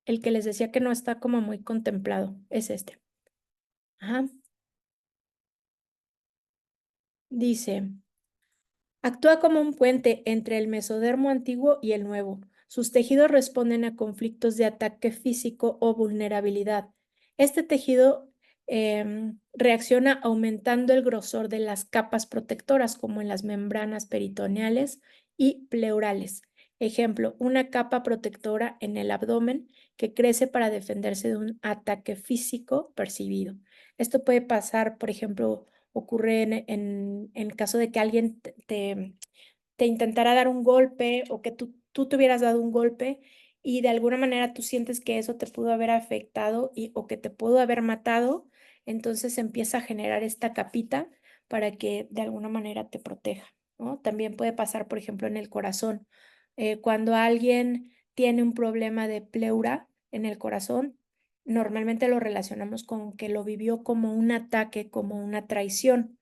el que les decía que no está como muy contemplado, es este. Ajá. Dice, actúa como un puente entre el mesodermo antiguo y el nuevo. Sus tejidos responden a conflictos de ataque físico o vulnerabilidad. Este tejido reacciona aumentando el grosor de las capas protectoras, como en las membranas peritoneales y pleurales. Ejemplo, una capa protectora en el abdomen que crece para defenderse de un ataque físico percibido. Esto puede pasar, por ejemplo, ocurre en caso de que alguien te intentara dar un golpe o que tú te hubieras dado un golpe y de alguna manera tú sientes que eso te pudo haber afectado o que te pudo haber matado, entonces empieza a generar esta capita para que de alguna manera te proteja, ¿no? También puede pasar, por ejemplo, en el corazón. Cuando alguien tiene un problema de pleura en el corazón, normalmente lo relacionamos con que lo vivió como un ataque, como una traición.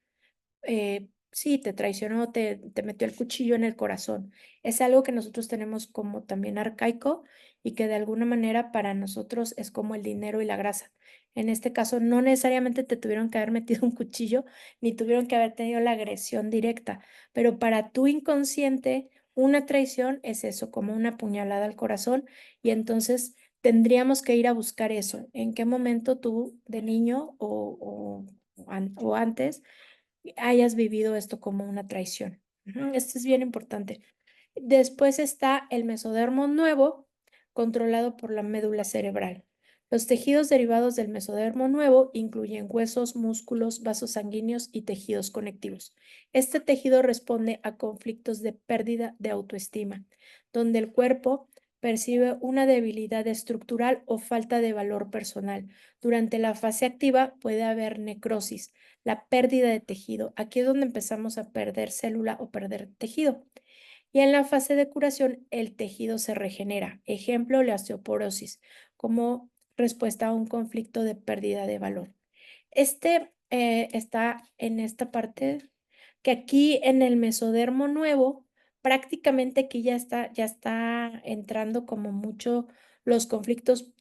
Sí, te traicionó, te metió el cuchillo en el corazón. Es algo que nosotros tenemos como también arcaico y que de alguna manera para nosotros es como el dinero y la grasa. En este caso, no necesariamente te tuvieron que haber metido un cuchillo ni tuvieron que haber tenido la agresión directa, pero para tu inconsciente, una traición es eso, como una puñalada al corazón, y entonces tendríamos que ir a buscar eso. ¿En qué momento tú de niño o antes hayas vivido esto como una traición? Ujú, esto es bien importante. Después está el mesodermo nuevo, controlado por la médula cerebral. Los tejidos derivados del mesodermo nuevo incluyen huesos, músculos, vasos sanguíneos y tejidos conectivos. Este tejido responde a conflictos de pérdida de autoestima, donde el cuerpo percibe una debilidad estructural o falta de valor personal. Durante la fase activa puede haber necrosis, la pérdida de tejido. Aquí es donde empezamos a perder célula o perder tejido. Y en la fase de curación, el tejido se regenera. Ejemplo, la osteoporosis, como respuesta a un conflicto de pérdida de valor. Está en esta parte que aquí en el mesodermo nuevo, prácticamente aquí ya está entrando como mucho los conflictos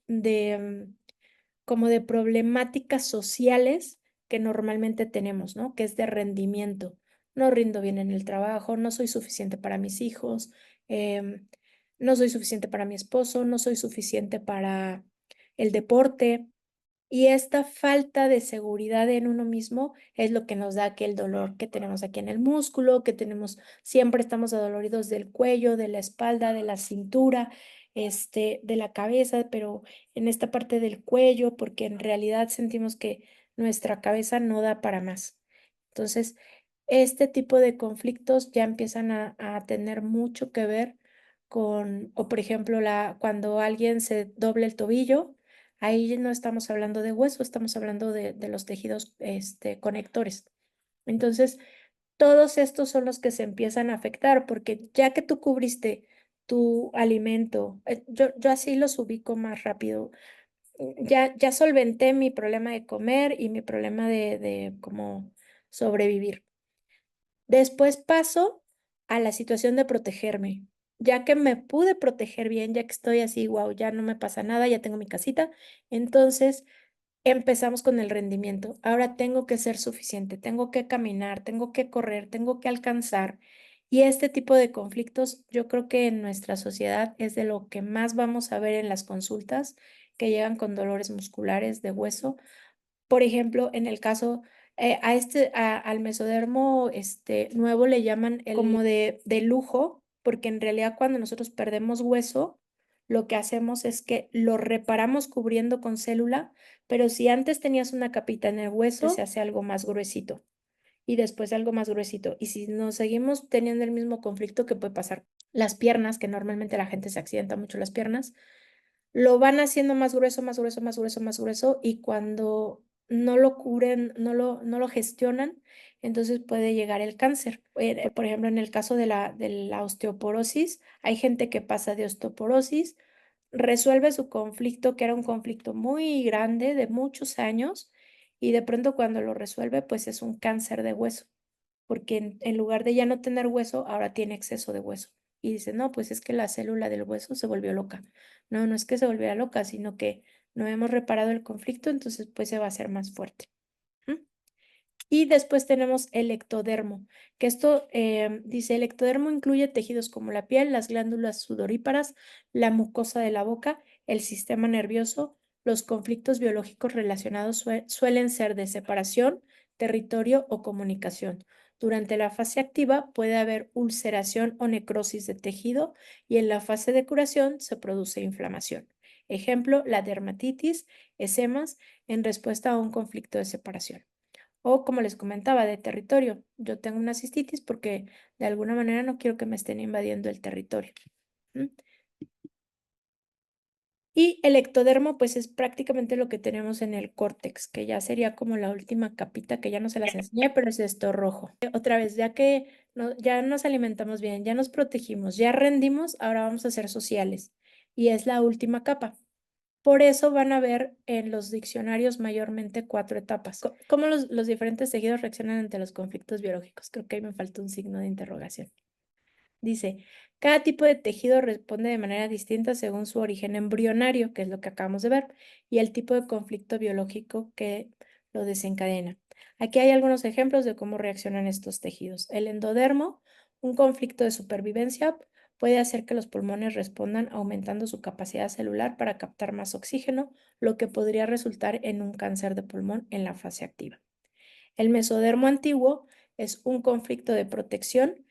como de problemáticas sociales que normalmente tenemos, ¿no? Que es de rendimiento. No rindo bien en el trabajo, no soy suficiente para mis hijos, em, no soy suficiente para mi esposo, no soy suficiente para el deporte. Y esta falta de seguridad en uno mismo es lo que nos da aquel dolor que tenemos aquí en el músculo, que tenemos, siempre estamos adoloridos del cuello, de la espalda, de la cintura, de la cabeza, pero en esta parte del cuello, porque en realidad sentimos que nuestra cabeza no da para más. Entonces, este tipo de conflictos ya empiezan a tener mucho que ver con, o por ejemplo, cuando alguien se dobla el tobillo. Ahí no estamos hablando de hueso, estamos hablando de los tejidos, conectores. Entonces, todos estos son los que se empiezan a afectar, porque ya que tú cubriste tu alimento, yo así los ubico más rápido. Ya solventé mi problema de comer y mi problema de cómo sobrevivir. Después paso a la situación de protegerme. Ya que me pude proteger bien, ya que estoy así, guau, ya no me pasa nada, ya tengo mi casita, entonces empezamos con el rendimiento. Ahora tengo que ser suficiente, tengo que caminar, tengo que correr, tengo que alcanzar. Y este tipo de conflictos, yo creo que en nuestra sociedad es de lo que más vamos a ver en las consultas que llegan con dolores musculares de hueso. Por ejemplo, en el caso, al mesodermo, nuevo le llaman el como de lujo, porque en realidad cuando nosotros perdemos hueso, lo que hacemos es que lo reparamos cubriendo con célula, pero si antes tenías una capita en el hueso, se hace algo más gruesito, y después algo más gruesito. Y si nos seguimos teniendo el mismo conflicto que puede pasar las piernas, que normalmente la gente se accidenta mucho las piernas, lo van haciendo más grueso, más grueso, más grueso, más grueso, y cuando no lo cubren, no lo gestionan, entonces puede llegar el cáncer. Por ejemplo, en el caso de la osteoporosis, hay gente que pasa de osteoporosis, resuelve su conflicto, que era un conflicto muy grande de muchos años, y de pronto cuando lo resuelve, pues es un cáncer de hueso, porque en lugar de ya no tener hueso, ahora tiene exceso de hueso. Y dice, no, pues es que la célula del hueso se volvió loca. No, no es que se volviera loca, sino que no hemos reparado el conflicto, entonces pues se va a hacer más fuerte. ¿Mm? Y después tenemos el ectodermo, que esto dice, el ectodermo incluye tejidos como la piel, las glándulas sudoríparas, la mucosa de la boca, el sistema nervioso. Los conflictos biológicos relacionados suelen ser de separación, territorio o comunicación. Durante la fase activa puede haber ulceración o necrosis de tejido y en la fase de curación se produce inflamación. Ejemplo, la dermatitis, esemas en respuesta a un conflicto de separación. O como les comentaba, de territorio. Yo tengo una cistitis porque de alguna manera no quiero que me estén invadiendo el territorio. ¿Mm? Y el ectodermo, pues es prácticamente lo que tenemos en el córtex, que ya sería como la última capita que ya no se las enseñé, pero es esto rojo. Otra vez, ya que ya nos alimentamos bien, ya nos protegimos, ya rendimos, ahora vamos a ser sociales. Y es la última capa. Por eso van a ver en los diccionarios mayormente 4 etapas. ¿Cómo los diferentes tejidos reaccionan ante los conflictos biológicos? Creo que ahí me falta un signo de interrogación. Dice, cada tipo de tejido responde de manera distinta según su origen embrionario, que es lo que acabamos de ver, y el tipo de conflicto biológico que lo desencadena. Aquí hay algunos ejemplos de cómo reaccionan estos tejidos. El endodermo, un conflicto de supervivencia, puede hacer que los pulmones respondan aumentando su capacidad celular para captar más oxígeno, lo que podría resultar en un cáncer de pulmón en la fase activa. El mesodermo antiguo es un conflicto de protección,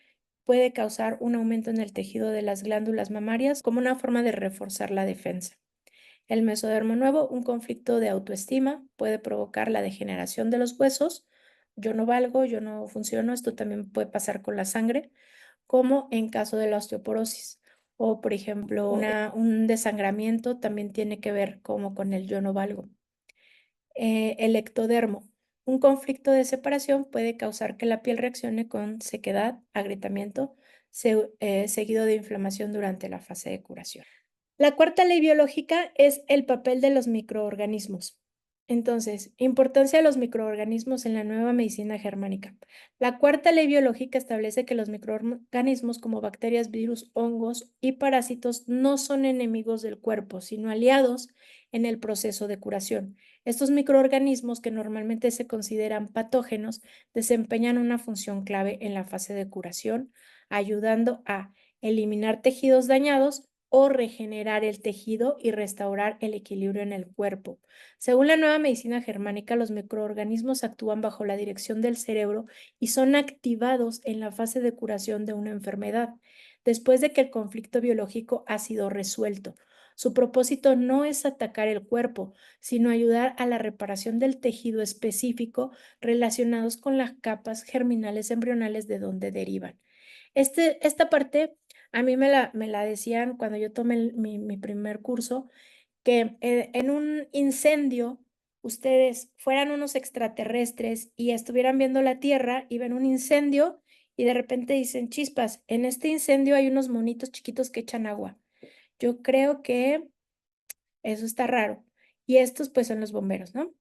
puede causar un aumento en el tejido de las glándulas mamarias como una forma de reforzar la defensa. El mesodermo nuevo, un conflicto de autoestima, puede provocar la degeneración de los huesos. Yo no valgo, yo no funciono. Esto también puede pasar con la sangre, como en caso de la osteoporosis. O, por ejemplo, un desangramiento también tiene que ver como con el yo no valgo. El ectodermo. Un conflicto de separación puede causar que la piel reaccione con sequedad, agrietamiento, seguido de inflamación durante la fase de curación. La cuarta ley biológica es el papel de los microorganismos. Entonces, importancia de los microorganismos en la nueva medicina germánica. La cuarta ley biológica establece que los microorganismos como bacterias, virus, hongos y parásitos no son enemigos del cuerpo, sino aliados en el proceso de curación. Estos microorganismos, que normalmente se consideran patógenos, desempeñan una función clave en la fase de curación, ayudando a eliminar tejidos dañados o regenerar el tejido y restaurar el equilibrio en el cuerpo. Según la nueva medicina germánica, los microorganismos actúan bajo la dirección del cerebro y son activados en la fase de curación de una enfermedad, después de que el conflicto biológico ha sido resuelto. Su propósito no es atacar el cuerpo, sino ayudar a la reparación del tejido específico relacionados con las capas germinales embrionales de donde derivan. Esta parte a mí me la decían cuando yo tomé mi primer curso, que en un incendio ustedes fueran unos extraterrestres y estuvieran viendo la Tierra y ven un incendio y de repente dicen: "Chispas, en este incendio hay unos monitos chiquitos que echan agua". Yo creo que eso está raro. Y estos, pues, son los bomberos, ¿no?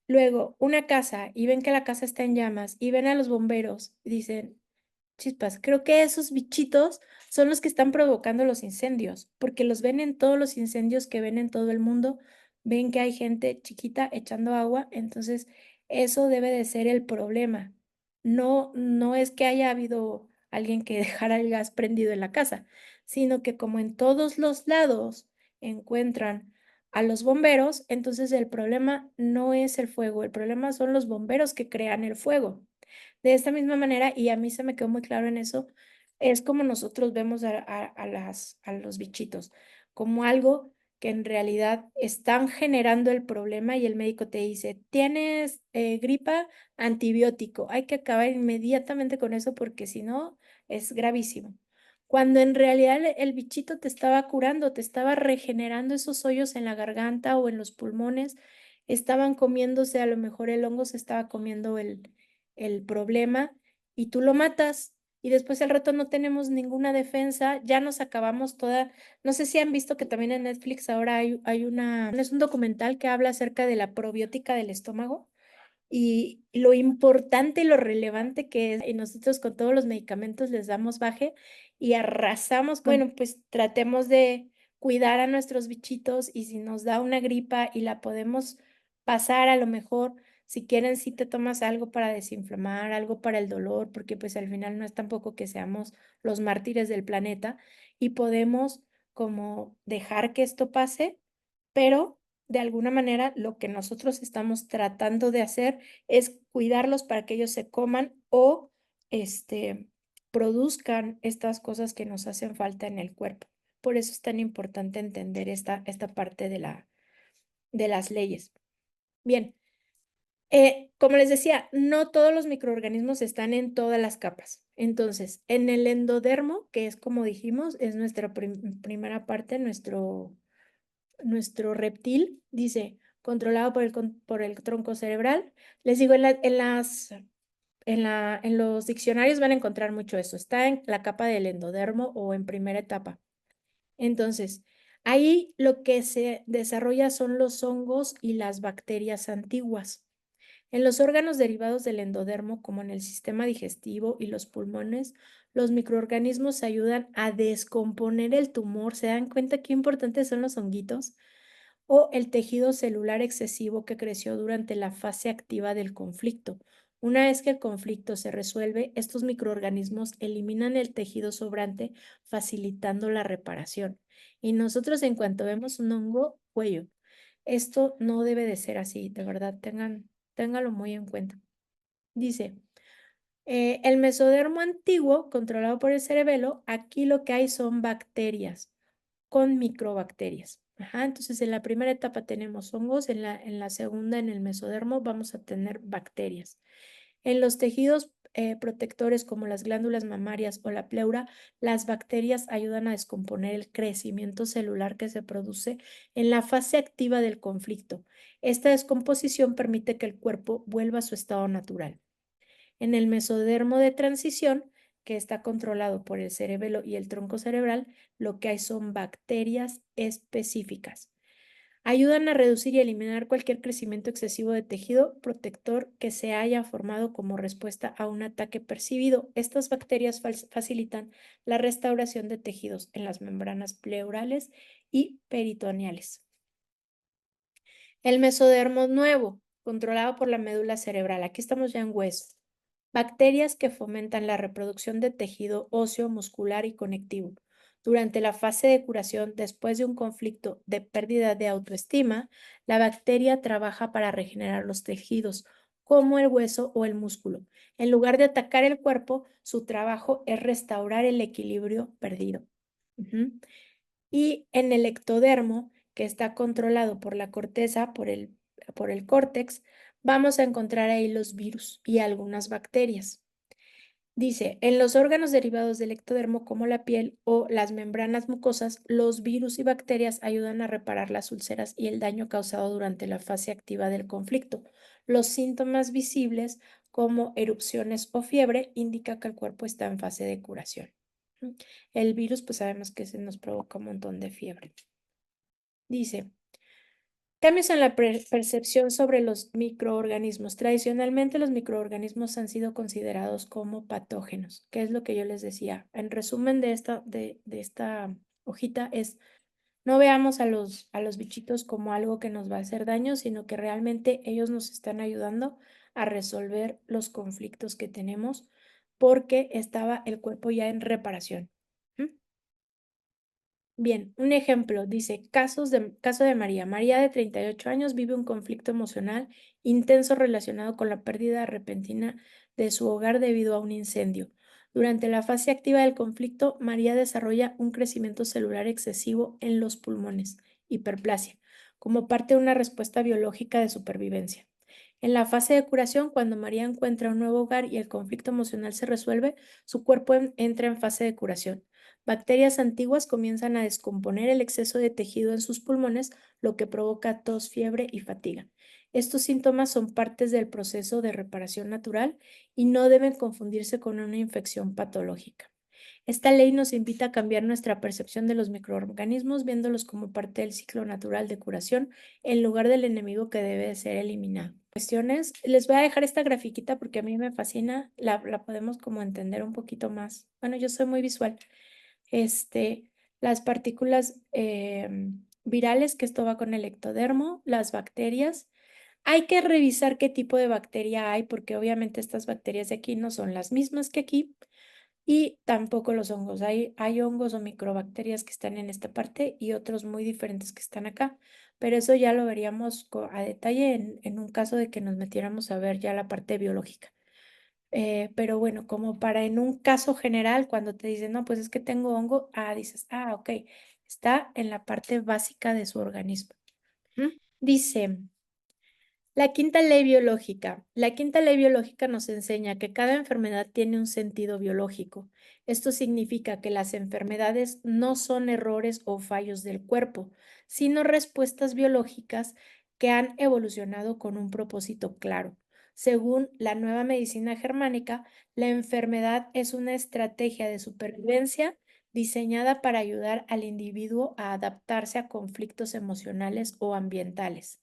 Luego, una casa y ven que la casa está en llamas y ven a los bomberos y dicen: "Chispas, creo que esos bichitos son los que están provocando los incendios", porque los ven en todos los incendios que ven en todo el mundo, ven que hay gente chiquita echando agua, entonces eso debe de ser el problema. No es que haya habido alguien que dejara el gas prendido en la casa, sino que como en todos los lados encuentran a los bomberos, entonces el problema no es el fuego, el problema son los bomberos que crean el fuego. De esta misma manera, y a mí se me quedó muy claro en eso, es como nosotros vemos a los bichitos, como algo que en realidad están generando el problema y el médico te dice: "Tienes, gripa, antibiótico, hay que acabar inmediatamente con eso porque si no es gravísimo". Cuando en realidad el bichito te estaba curando, te estaba regenerando esos hoyos en la garganta o en los pulmones, estaban comiéndose, a lo mejor el hongo se estaba comiendo el problema y tú lo matas y después al rato no tenemos ninguna defensa, ya nos acabamos toda. No sé si han visto que también en Netflix ahora hay una es un documental que habla acerca de la probiótica del estómago y lo importante y lo relevante que es, y nosotros con todos los medicamentos les damos baje y arrasamos con bueno, pues tratemos de cuidar a nuestros bichitos y si nos da una gripa y la podemos pasar, a lo mejor, si quieren, si te tomas algo para desinflamar, algo para el dolor, porque pues al final no es tampoco que seamos los mártires del planeta y podemos como dejar que esto pase, pero de alguna manera lo que nosotros estamos tratando de hacer es cuidarlos para que ellos se coman o, produzcan estas cosas que nos hacen falta en el cuerpo. Por eso es tan importante entender esta parte de las leyes. Bien, como les decía, no todos los microorganismos están en todas las capas. Entonces, en el endodermo, que es como dijimos, es nuestra primera parte, nuestro reptil, dice, controlado por el tronco cerebral. Les digo, en los diccionarios van a encontrar mucho eso. Está en la capa del endodermo o en primera etapa. Entonces, ahí lo que se desarrolla son los hongos y las bacterias antiguas. En los órganos derivados del endodermo, como en el sistema digestivo y los pulmones, los microorganismos ayudan a descomponer el tumor. ¿Se dan cuenta qué importantes son los honguitos? O el tejido celular excesivo que creció durante la fase activa del conflicto. Una vez que el conflicto se resuelve, estos microorganismos eliminan el tejido sobrante, facilitando la reparación. Y nosotros, en cuanto vemos un hongo, cuello. Esto no debe de ser así, de verdad, ténganlo muy en cuenta. Dice, el mesodermo antiguo, controlado por el cerebelo, aquí lo que hay son bacterias con microbacterias. Ajá, entonces en la primera etapa tenemos hongos, en la segunda, en el mesodermo, vamos a tener bacterias. En los tejidos protectores como las glándulas mamarias o la pleura, las bacterias ayudan a descomponer el crecimiento celular que se produce en la fase activa del conflicto. Esta descomposición permite que el cuerpo vuelva a su estado natural. En el mesodermo de transición, que está controlado por el cerebelo y el tronco cerebral, lo que hay son bacterias específicas. Ayudan a reducir y eliminar cualquier crecimiento excesivo de tejido protector que se haya formado como respuesta a un ataque percibido. Estas bacterias facilitan la restauración de tejidos en las membranas pleurales y peritoneales. El mesodermo nuevo, controlado por la médula cerebral. Aquí estamos ya en hueso. Bacterias que fomentan la reproducción de tejido óseo, muscular y conectivo. Durante la fase de curación, después de un conflicto de pérdida de autoestima, la bacteria trabaja para regenerar los tejidos, como el hueso o el músculo. En lugar de atacar el cuerpo, su trabajo es restaurar el equilibrio perdido. Ujú. Y en el ectodermo, que está controlado por la corteza, por el córtex, vamos a encontrar ahí los virus y algunas bacterias. Dice, en los órganos derivados del ectodermo, como la piel o las membranas mucosas, los virus y bacterias ayudan a reparar las úlceras y el daño causado durante la fase activa del conflicto. Los síntomas visibles, como erupciones o fiebre, indican que el cuerpo está en fase de curación. ¿Mm? El virus, pues sabemos que se nos provoca un montón de fiebre. Dice, cambios en la percepción sobre los microorganismos. Tradicionalmente, los microorganismos han sido considerados como patógenos, que es lo que yo les decía. En resumen de esta hojita es, no veamos a los bichitos como algo que nos va a hacer daño, sino que realmente ellos nos están ayudando a resolver los conflictos que tenemos porque estaba el cuerpo ya en reparación. ¿Mm? Bien, un ejemplo, dice, caso de María. María, de 38 años, vive un conflicto emocional intenso relacionado con la pérdida repentina de su hogar debido a un incendio. Durante la fase activa del conflicto, María desarrolla un crecimiento celular excesivo en los pulmones, hiperplasia, como parte de una respuesta biológica de supervivencia. En la fase de curación, cuando María encuentra un nuevo hogar y el conflicto emocional se resuelve, su cuerpo entra en fase de curación. Bacterias antiguas comienzan a descomponer el exceso de tejido en sus pulmones, lo que provoca tos, fiebre y fatiga. Estos síntomas son partes del proceso de reparación natural y no deben confundirse con una infección patológica. Esta ley nos invita a cambiar nuestra percepción de los microorganismos, viéndolos como parte del ciclo natural de curación, en lugar del enemigo que debe ser eliminado. Cuestiones, les voy a dejar esta grafiquita porque a mí me fascina, la podemos como entender un poquito más. Bueno, yo soy muy visual. Las partículas virales, que esto va con el ectodermo, las bacterias. Hay que revisar qué tipo de bacteria hay, porque obviamente estas bacterias de aquí no son las mismas que aquí y tampoco los hongos. Hay hongos o microbacterias que están en esta parte y otros muy diferentes que están acá, pero eso ya lo veríamos a detalle en un caso de que nos metiéramos a ver ya la parte biológica. Pero bueno, como para en un caso general, cuando te dicen, no, pues es que tengo hongo, dices, ok, está en la parte básica de su organismo. Ujú. Dice, la quinta ley biológica. La quinta ley biológica nos enseña que cada enfermedad tiene un sentido biológico. Esto significa que las enfermedades no son errores o fallos del cuerpo, sino respuestas biológicas que han evolucionado con un propósito claro. Según la nueva medicina germánica, la enfermedad es una estrategia de supervivencia diseñada para ayudar al individuo a adaptarse a conflictos emocionales o ambientales.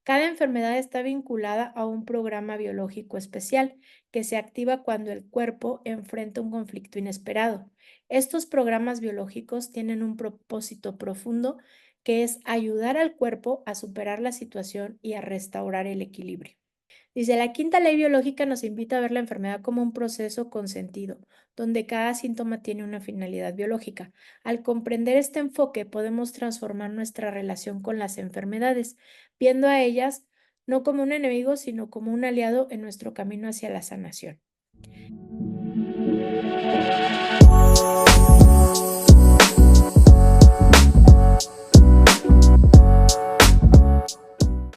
Cada enfermedad está vinculada a un programa biológico especial que se activa cuando el cuerpo enfrenta un conflicto inesperado. Estos programas biológicos tienen un propósito profundo que es ayudar al cuerpo a superar la situación y a restaurar el equilibrio. Dice, la quinta ley biológica nos invita a ver la enfermedad como un proceso con sentido, donde cada síntoma tiene una finalidad biológica. Al comprender este enfoque, podemos transformar nuestra relación con las enfermedades, viendo a ellas no como un enemigo, sino como un aliado en nuestro camino hacia la sanación.